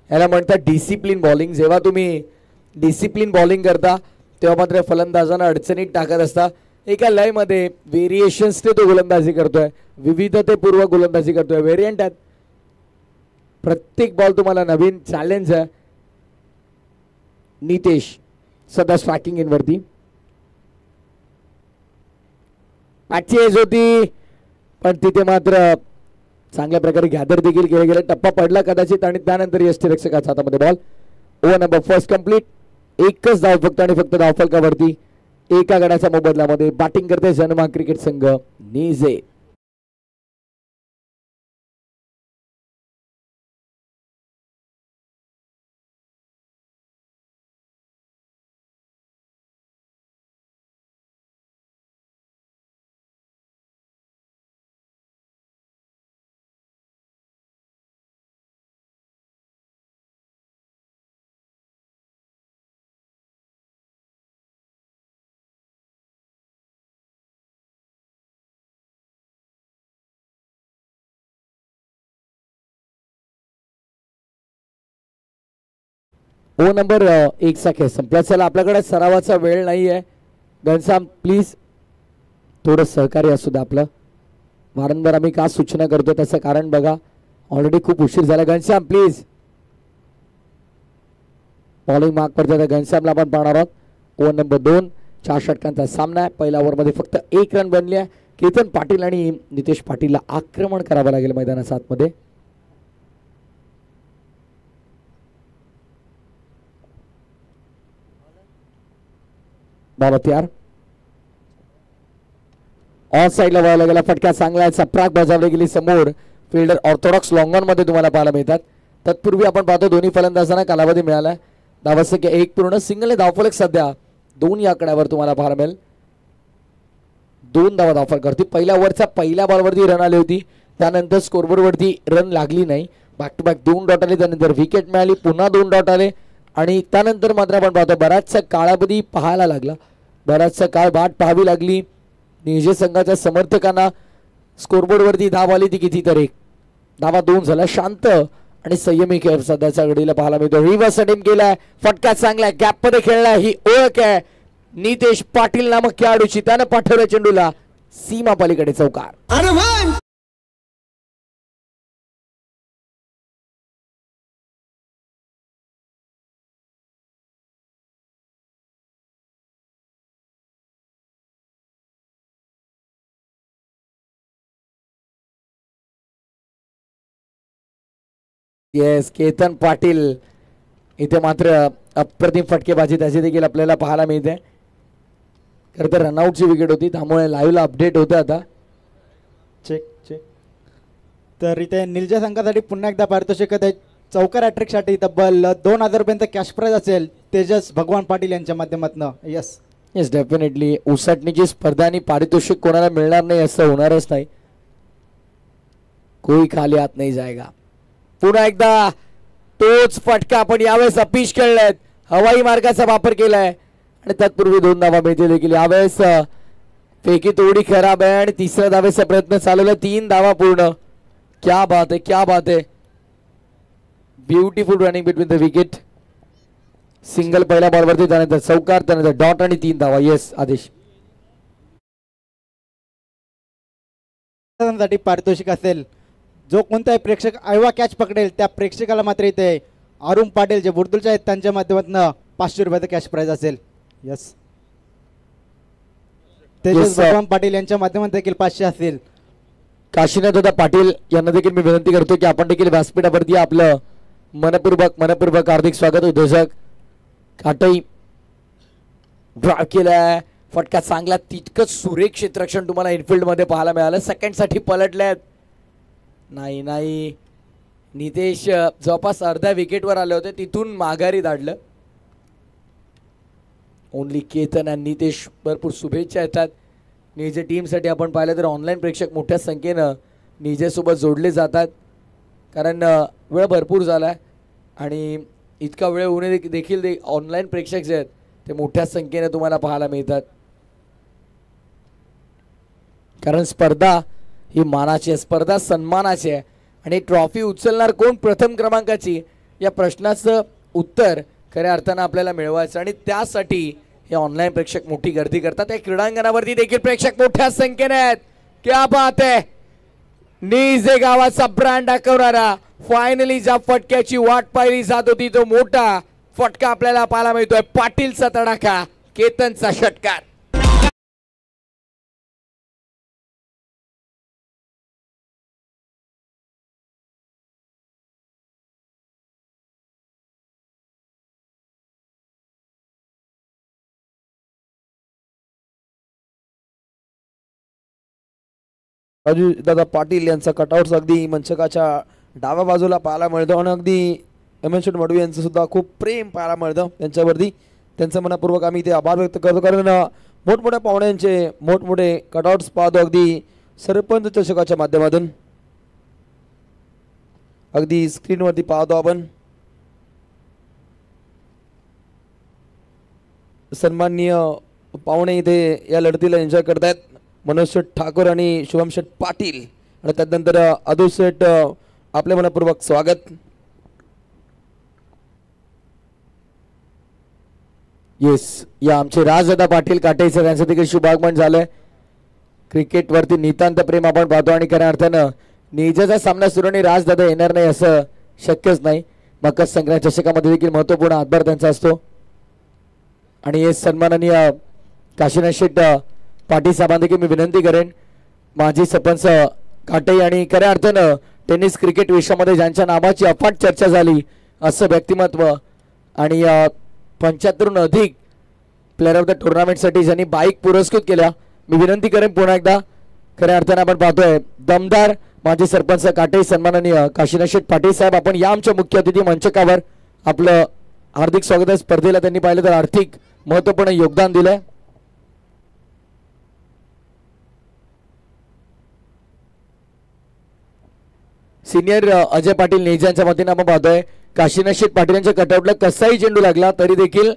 याला म्हणतात डिसिप्लिन बॉलिंग. जेव्हा तुम्ही डिसिप्लिन बॉलिंग करता तेव्हा मात्र फलंदाजांना अडचणीत टाकत असता. एका लयमध्ये व्हेरिएशन्सने तो गोलंदाजी करतोय, विविधतेपूर्व गोलंदाजी करतोय, व्हेरियंट आहेत. प्रत्येक बॉल तुम्हाला नवीन चॅलेंज आहे. नितेश सध्या स्ट्रायकिंग इनवरती मॅचची एज होती, पण तिथे मात्र चांगल्या प्रकारे गॅदर देखील केले गेले. टप्पा पडला कदाचित आणि त्यानंतर यष्टिरक्षकाच्या हातामध्ये ball. Over number first complete. एकच धाव फक्त आणि फक्त धावफलकावरती एका गड्याच्या मोबदल्यामध्ये बॅटिंग करते जनमान क्रिकेट संघ निजे. ओ नंबर 1 चा खेळ संपला. चला आपल्याकडे सरावाचा वेळ नाही आहे. घनश्याम प्लीज थोडं सहकार्य असू द्या आपलं. वारंवार आम्ही का सूचना करतो त्याचं कारण बघा, ऑलरेडी खूप उशीर झाला. घनश्याम प्लीज बॉलिंग मार्क पडते. घनश्यामला आपण पाहणार आहोत. ओव्हर नंबर 2, 4 षटकांचा सामना आहे. पहिल्या ओव्हरमध्ये फक्त 1 रन बनली आहे. केतन पाटील आणि नितेश पाटीलला आक्रमण करावं लागेल मैदानाच्या आतमध्ये. बाबा तयार. ऑन साईडला वळला गेला फटका चांगला आहे. चपराक बजावली गेली समोर. फिल्डर ऑर्थोडॉक्स लॉंग ऑन मध्ये तुम्हाला पाहायला मिळतात. तत्पूर्वी आपण पाहतो दोन्ही फलंदाजांना कालावधी मिळाला. धावसंख्या 1 पूर्ण. सिंगल धावफलक सध्या 2 या आकड्यावर तुम्हाला पाहायला मिळेल. 2 धावा धावफलक करते. पहिल्या ओव्हरच्या पहिल्या बॉलवरती रन आली होती, त्यानंतर स्कोरबोर्डवरती रन लागली नाही. बॅक टू बॅक 2 डॉट आले, त्यानंतर विकेट मिळाली, पुन्हा 2 डॉट आले आणि त्यानंतर मात्र आपण पाहतो बराचसा काळावधी पाहायला लागला. बराचसा काळ वाट पाहावी लागली. निजे संघाच्या समर्थकांना स्कोरबोर्डवरती धाव आली ती कितीतरी. धावा 2 झाला. शांत आणि संयमी खेळ सध्याच्या घडीला पाहायला मिळतो. रिव्हर्स अटेम्प्ट केलाय, फटका चांगला गॅप मध्ये खेळलाय. ही ओळख आहे नितेश पाटील नामक खेळाडूची. त्यानं पाठवल्या चेंडूला सीमा पलीकडे चौकार. येस, केतन पाटील इथे मात्र अप्रतिम फटकेबाजी त्याची देखील आपल्याला पाहायला मिळते. खरं तर रनआउटची विकेट होती, त्यामुळे लाईव्हला अपडेट होतं आता. Check check. तर इथे निलजा संघासाठी पुन्हा एकदा पारितोषिक आहे. चौकार हॅट्रिकसाठी तब्बल 2000 रुपयांचा कॅश प्राइज असेल तेजस भगवान पाटील यांच्या माध्यमातून. यस येस डेफिनेटली उसटणीची स्पर्धा आणि पारितोषिक कोणाला मिळणार नाही असं होणारच नाही. कोई खाली हात नाही जाएगा. पुन्हा एकदा तोच फटका आपण यावेळेस अपीश खेळलेत, हवाई मार्गाचा वापर केलाय आणि तत्पूर्वी 2 धावा मिळतील देखील. यावेळेस फेकी तोडी खराब आहे आणि तिसऱ्या धावेचा प्रयत्न चालवला. 3 धावा पूर्ण. क्या बात है, क्या बात है. Beautiful running between the wicket. Single पहिल्या बॉलवरती, त्यानंतर चौकार, त्यानंतर डॉट आणि 3 धावा. येस आदेश. साठी पारितोषिक असेल. जो कोणताही प्रेक्षक आयवा कॅच पकडेल त्या प्रेक्षकाला मात्र इथे अरुण पाटील जे बुर्दुलचे आहेत त्यांच्या माध्यमातून 500 रुपयाचं कॅश प्राइज असेल. यस तेजस भगवान पाटील यांच्या माध्यमातून देखील 500 असेल. काशीनाथ दादा पाटील यांना देखील मी विनंती करतो की आपण देखील व्यासपीठावरती आपलं मनपूर्वक हार्दिक स्वागत. उद्योजक काटई ड्राइव्ह केलाय, फटका चांगला, तितकंच सुरेख क्षेत्ररक्षण तुम्हाला इनफिल्ड मध्ये पाहायला मिळालं. सेकंड साठी पलटल्यात. नाही नाही, नितेश जवळपास अर्ध्या विकेटवर आले होते, तिथून माघारी धाडलं. ओनली केतन आणि नितेश भरपूर शुभेच्छा येतात. निजे टीमसाठी आपण पाहिलं तर ऑनलाईन प्रेक्षक मोठ्या संख्येनं निजेसोबत जोडले जातात, कारण वेळ भरपूर झाला आहे आणि इतका वेळ होणे देखील ऑनलाईन प्रेक्षक जे आहेत ते मोठ्या संख्येने तुम्हाला पाहायला मिळतात. कारण स्पर्धा ही मानाची आहे, स्पर्धा सन्मानाची आहे आणि ट्रॉफी उचलणार कोण प्रथम क्रमांकाची या प्रश्नाचं उत्तर खऱ्या अर्थानं आपल्याला मिळवायचं आणि त्यासाठी हे ऑनलाईन प्रेक्षक मोठी गर्दी करतात. या क्रीडांगणावरती देखील प्रेक्षक मोठ्या संख्येने आहेत. क्या बात आहे. निजे गावाचा ब्रँड दाखवणारा फायनली ज्या फटक्याची वाट पाहिली जात होती तो मोठा फटका आपल्याला पाहायला मिळतोय. पाटीलचा तडाखा, केतनचा षटकार. राजू दादा पाटील यांचा कटआउट अगदी मंचकाच्या डाव्या बाजूला पाहायला मिळतो आणि अगदी हेमंत मडवी यांचं सुद्धा खूप प्रेम पाहायला मिळतं त्यांच्यावरती. त्यांचं मनपूर्वक आम्ही ते आभार व्यक्त करतो, कारण मोठमोठ्या पाहुण्यांचे मोठमोठे कटआउट्स पाहतो अगदी सरपंच चषकाच्या माध्यमातून. अगदी स्क्रीनवरती पाहतो आपण. सन्माननीय पाहुणे इथे या लढतीला एन्जॉय करतायत. मनोज शेठ ठाकूर आणि शुभम शेठ पाटील आणि त्यानंतर अदू शेठ आपले मनपूर्वक स्वागत. येस, या आमचे राजदादा पाटील काटे सर यांचं देखील शुभागमन झालंय. क्रिकेटवरती नितांत प्रेम आपण पाहतो आणि खऱ्या अर्थानं निजाचा सामना सुरू आणि राजदादा येणार नाही असं शक्यच नाही. मकर संक्रांत चषकामध्ये देखील महत्वपूर्ण हातभार त्यांचा असतो. आणि हे सन्माननीय काशीनाथ शेठ पाटील साहेबांना देखील मी विनंती करेन, माजी सरपंच काटे आणि खऱ्या अर्थानं टेनिस क्रिकेट विश्वामध्ये ज्यांच्या नावाची अफाट चर्चा झाली असं व्यक्तिमत्व आणि 75हून अधिक प्लेअर ऑफ द टुर्नामेंटसाठी ज्यांनी बाईक पुरस्कृत केल्या, मी विनंती करेन पुन्हा एकदा खऱ्या अर्थानं आपण पाहतोय दमदार माजी सरपंच काटे सन्माननीय काशीनाथ शेठ पाटील साहेब, आपण या आमच्या मुख्य अतिथी मंचकावर आपलं हार्दिक स्वागत आहे. स्पर्धेला त्यांनी पाहिलं तर आर्थिक महत्वपूर्ण योगदान दिलंय. सिनियर अजय पाटील नेजांच्या वतीने आपण पाहतोय काशीनाथ शेठ पाटील यांच्या कटआउटला कसाही चेंडू लागला तरी देखील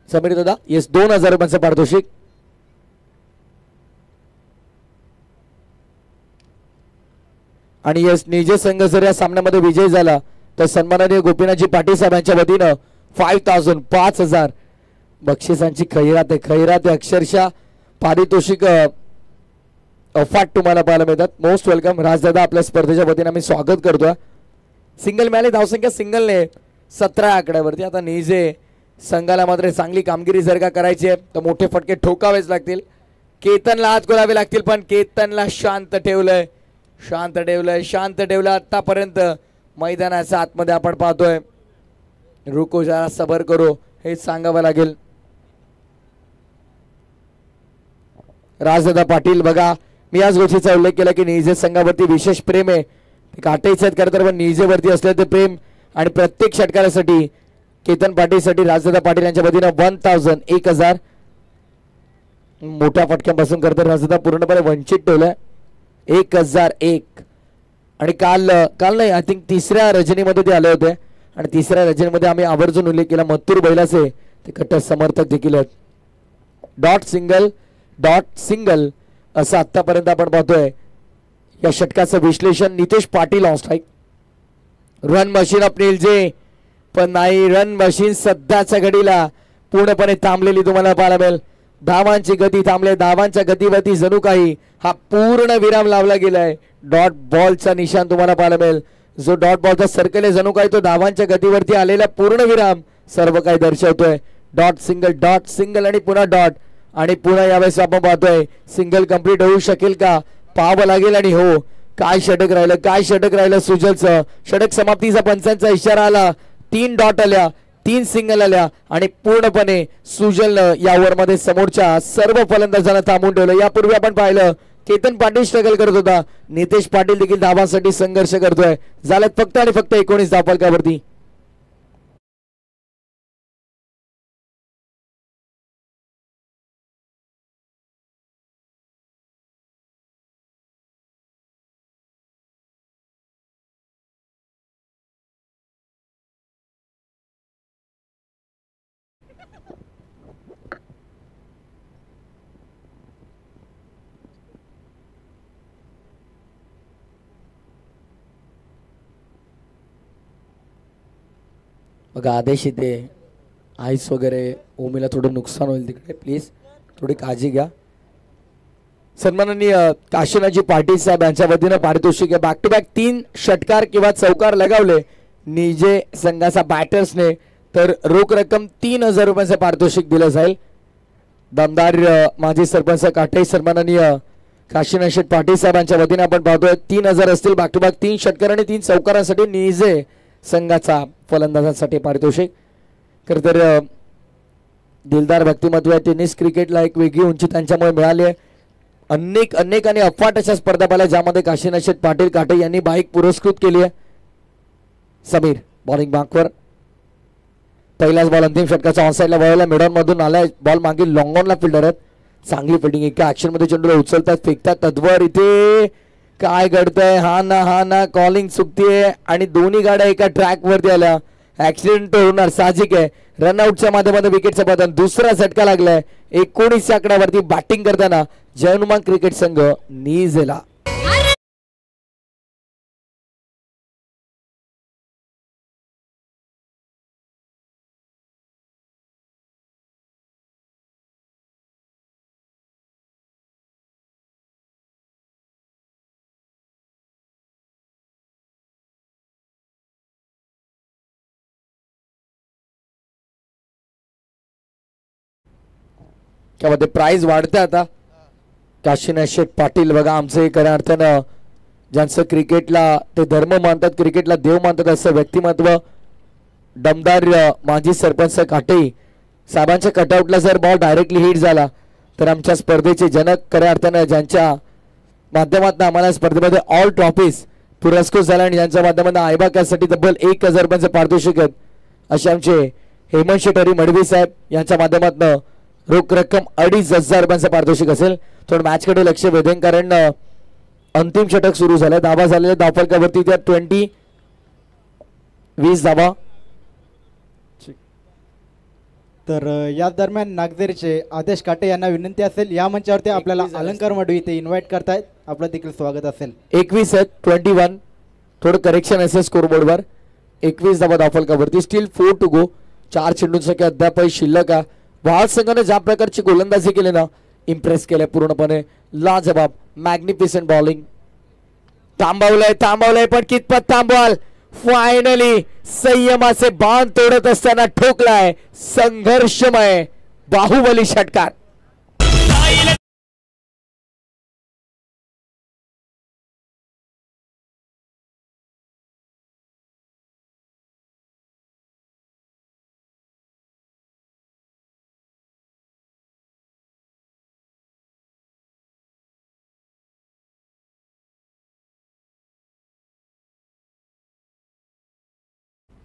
समीर दादा येस 2000 रुपयांचं पारितोषिक. आणि येस निजे संघ जर या सामन्यामध्ये विजयी झाला तर सन्माननीय गोपीनाथजी पाटील साहेबांच्या वतीनं 5000 बक्षिसांची खैरात आहे. खैरात अक्षरशः पारितोषिक अफाट तुम्हाला पाहायला मिळतात. मोस्ट वेलकम राजदादा, आपल्या स्पर्धेच्या वतीने आम्ही स्वागत करतोय. सिंगल मिळाली धावसंख्या सिंगलने 17 आकड्यावरती. आता निजे संघाला मात्र चांगली कामगिरी जर का करायची आहे तर मोठे फटके ठोकावेच लागतील. केतनला हात गोलावे लागतील, पण केतनला शांत ठेवलं आतापर्यंत मैदानाच्या आतमध्ये आपण पाहतोय. रुको जरा सबर करो हे सांगावं लागेल. राजदादा पाटील बघा, मी याच गोष्टीचा उल्लेख केला की निजे संघावरती विशेष प्रेम आहे. काटेच आहेत खरं तर, पण निजेवरती असलेलं ते प्रेम आणि प्रत्येक षटकारासाठी केतन पाटीलसाठी राजदादा पाटील यांच्या वतीनं 1000 मोठ्या फटक्यापासून करत सुद्धा पूर्णपणे वंचित ठेवलंय. 1001 आणि काल नाही आय थिंक तिसऱ्या रजनीमध्ये ते आले होते आणि तिसऱ्या रजनीमध्ये आम्ही आवर्जून उल्लेख केला. मत्तूर बैलाचे ते कट्टर समर्थक देखील आहेत. डॉट सिंगल असं आतापर्यंत आपण पाहतोय. या षटकाचं विश्लेषण Nitesh Patil on strike. Run machine of Nilje पण नाही. रन मशीन सध्याच्या घडीला पूर्णपणे थांबलेली तुम्हाला पाहायला मिळेल. धावांची गती थांबले. धावांच्या गतीवरती जणू काही हा पूर्ण विराम लावला गेलाय. डॉट बॉलचा निशाण तुम्हाला पाहायला मिळेल. जो डॉट बॉलचा सर्कल आहे जणू काही तो धावांच्या गतीवरती आलेला पूर्ण विराम सर्व काही दर्शवतोय. डॉट सिंगल आणि पुन्हा डॉट आणि पुन्हा यावेळेस आपण पाहतोय सिंगल कंप्लीट होऊ शकेल का पाहावं लागेल. आणि हो काय षटक राहिलं सुजलचं. षटक समाप्तीचा पंचांचा इशारा आला. 3 डॉट आल्या, 3 सिंगल आल्या आणि पूर्णपणे सुजलनं या ओव्हरमध्ये समोरच्या सर्व फलंदाजांना थांबून ठेवलं. यापूर्वी आपण पाहिलं केतन पाटील स्ट्रगल करत होता. नितेश पाटील देखील धावांसाठी संघर्ष करतोय. झाल्यात फक्त आणि फक्त 19 धावफलकावरती. बघा आदेश इथे आईस वगैरे ओमीला थोडं नुकसान होईल तिकडे प्लीज थोडी काळजी घ्या. सन्माननीय काशीनाथजी पाटील साहेब यांच्या वतीनं पारितोषिक बॅक टू बॅक 3 षटकार किंवा चौकार लगावले निजे संघाचा बॅटर्सने तर रोख रक्कम 3000 रुपयांचं पारितोषिक दिलं जाईल. दमदार माजी सरपंच काटे सन्माननीय काशीनाथ पाटील साहेबांच्या वतीने आपण पाहतोय 3000 असतील. बॅक टू बॅक 3 षटकार आणि 3 चौकारांसाठी निजे संघाचा फलंदाजांसाठी पारितोषिक. खरं तर दिलदार व्यक्तिमत्व आहे. टेनिस क्रिकेटला एक वेगळी उंची त्यांच्यामुळे मिळाली आहे. अनेक आणि अफाट अशा स्पर्धा पाहिल्या ज्यामध्ये काशीनाथ पाटील काटे यांनी बाईक पुरस्कृत केली आहे. समीर बॉलिंग मार्कवर पहिलाच बॉल अंतिम षटकाचा ऑनसाइडला वळवला. मिडॉन मधून आलाय बॉल मागे लॉंग ऑनला फिल्डर आहेत. चांगली फिल्डिंग एका ऍक्शन मध्ये चेंडूला उचलतात फेकतात तद्वर. इथे काय घडतंय हा ना कॉलिंग चुकतीये आणि दोन्ही गाड्या एका ट्रॅक वरती आल्या. ऍक्सिडेंट होणार साहजिक आहे. रनआउटच्या माध्यमातून विकेटचं पतन. दुसरा झटका लागलाय 19 आकड्यावरती बॅटिंग करताना जयनुमान क्रिकेट संघ निजेला. त्यामध्ये प्राइज वाढते आता. काशीनाथ शेठ पाटील बघा आमचे खऱ्या अर्थानं ज्यांचं क्रिकेटला ते धर्म मानतात क्रिकेटला देव मानतात असं व्यक्तिमत्व दमदार माजी सरपंच काटे साहेबांच्या कटआउटला जर बॉल डायरेक्टली हिट झाला तर आमच्या स्पर्धेचे जनक खऱ्या अर्थानं ज्यांच्या माध्यमातून आम्हाला स्पर्धेमध्ये ऑल ट्रॉफीज पुरस्कृत झाला आणि ज्यांच्या माध्यमातून आयबाकासाठी तब्बल 1000 रुपयांचे पारितोषिक आहेत असे आमचे हेमंत शेटरी मडवी साहेब यांच्या माध्यमातून रोख रक्कम 2500 रुपयांचं पारितोषिक असेल. थोडं मॅच कडे लक्ष वेधेन कारण अंतिम षटक सुरू झालं. धावा झालेल्या धावफलकावरती त्या 20 धावा. तर या दरम्यान नागझरीचे आदेश काटे यांना विनंती असेल या मंचावरती आपल्याला अलंकार मडवी ते इन्व्हाइट करतायत. आपलं देखील स्वागत असेल. 21 आहेत 21 थोडं करेक्शन असेल स्कोर बोर्डवर. 21 धावा धावफलकावरती स्टील 4 टू गो. 4 चेंडूंसाठी अद्याप शिल्लक आहे. भारत संघाने ज्या प्रकारची गोलंदाजी केली ना इम्प्रेस केल्या पूर्णपणे. लाजबाब मॅग्निफिसंट बॉलिंग. थांबवलंय पण कितपत थांबवाल. फायनली संयमाचे बांध तोडत असताना ठोकलाय संघर्षमय बाहुबली षटकार.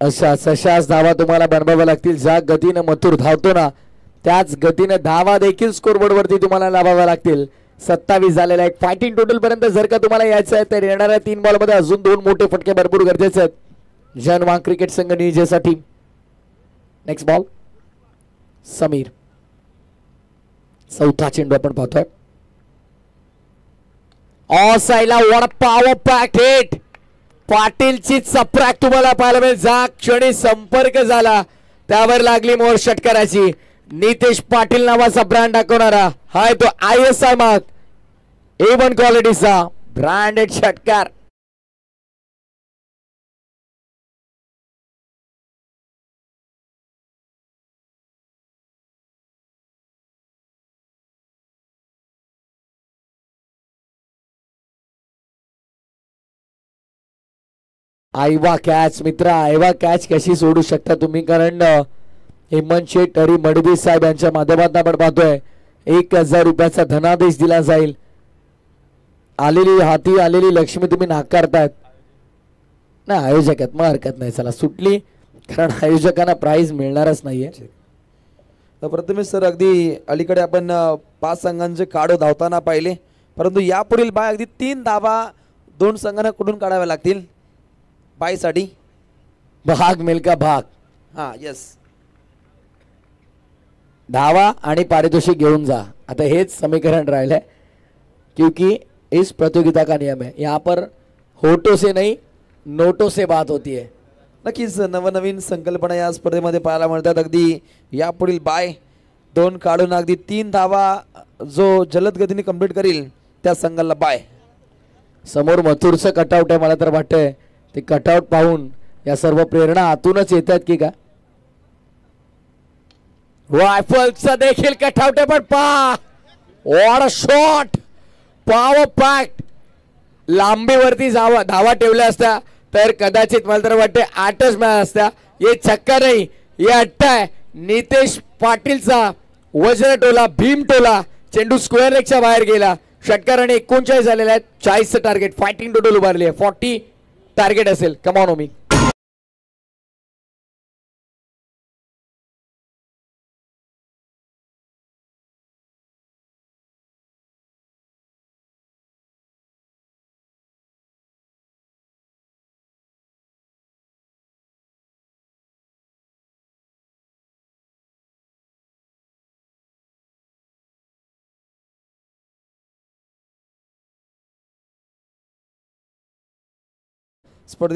अशाच धावा तुम्हाला बनवाव्या लागतील. ज्या गतीनं मथुर धावतो ना त्याच गतीने धावा देखील स्कोरबोर्ड वरती तुम्हाला लावाव्या लागतील. 27 झालेला एक फायटिंग टोटल पर्यंत जर का तुम्हाला यायचं आहे तर येणाऱ्या 3 बॉल मध्ये अजून 2 मोठे फटके भरपूर गरजेचे आहेत जनवांग क्रिकेट संघ निजेसाठी. Next ball Sameer. चौथा चेंडू आपण पाहतोय. ऑसाईला वॉट पॉवर पॅक्ट हिट. पाटीलची चपराक तुम्हाला पाहायला मिळेल. जा क्षणी संपर्क झाला त्यावर लागली मोर षटकाराची. नितेश पाटील नावाचा ब्रँड दाखवणारा हाय तो ISI मार्क A1 क्वालिटीचा ब्रँडेड षटकार. आयवा कॅच मित्र, आयवा कॅच कशी सोडू शकता तुम्ही, कारण हेमंत शेठ हरी मडवी साहेब यांच्या माध्यमातून आपण पाहतोय 1000 रुपयाचा धनादेश दिला जाईल. आलेली हाती आलेली लक्ष्मी तुम्ही नाकारतायत ना आयोजकात. मग हरकत नाही, चला सुटली, कारण आयोजकांना प्राइज मिळणारच नाहीये. तर प्रथमेश सर, अगदी अलीकडे आपण 5 संघांचे काढो धावताना पाहिले, परंतु यापुढील बाय अगदी 3 धावा 2 संघांना कुठून काढाव्या लागतील बायसाठी. भाग मिल्का भाग. हा यस, धावा आणि पारितोषिक घेऊन जा. आता हेच समीकरण राहिलंय, क्योंकि इस प्रतियोगिता का नियम है, यहाँ पर होटो से नहीं नोटो से बात होती है. नक्कीच नवनवीन संकल्पना या स्पर्धेमध्ये पाहायला मिळतात. अगदी यापुढील बाय 2 काढून अगदी 3 धावा जो जलद गतीने कंप्लीट करील त्या संघाला बाय. समोर मथुरचं कटआउट आहे, मला तर वाटतंय ते कटआउट पाहून या सर्व प्रेरणा आतूनच येतात की का. रायफलचा देखील कटआउट आहे, पण पा what a shot, power packed. लांबीवरती धावा ठेवल्या असत्या तर कदाचित मला तर वाटते 8च मॅच असत्या. हे छक्का नाही, हे अट्टा आहे. नितेश पाटीलचा वज्र टोला, भीम टोला, चेंडू स्क्वेअर लेगच्या बाहेर गेला. षटकाराने 39 झालेले आहेत. 40चं टार्गेट, फायटिंग टोटल उभारली आहे. 40 टार्गेट असेल. कम ऑन ओमी. स्पर्धे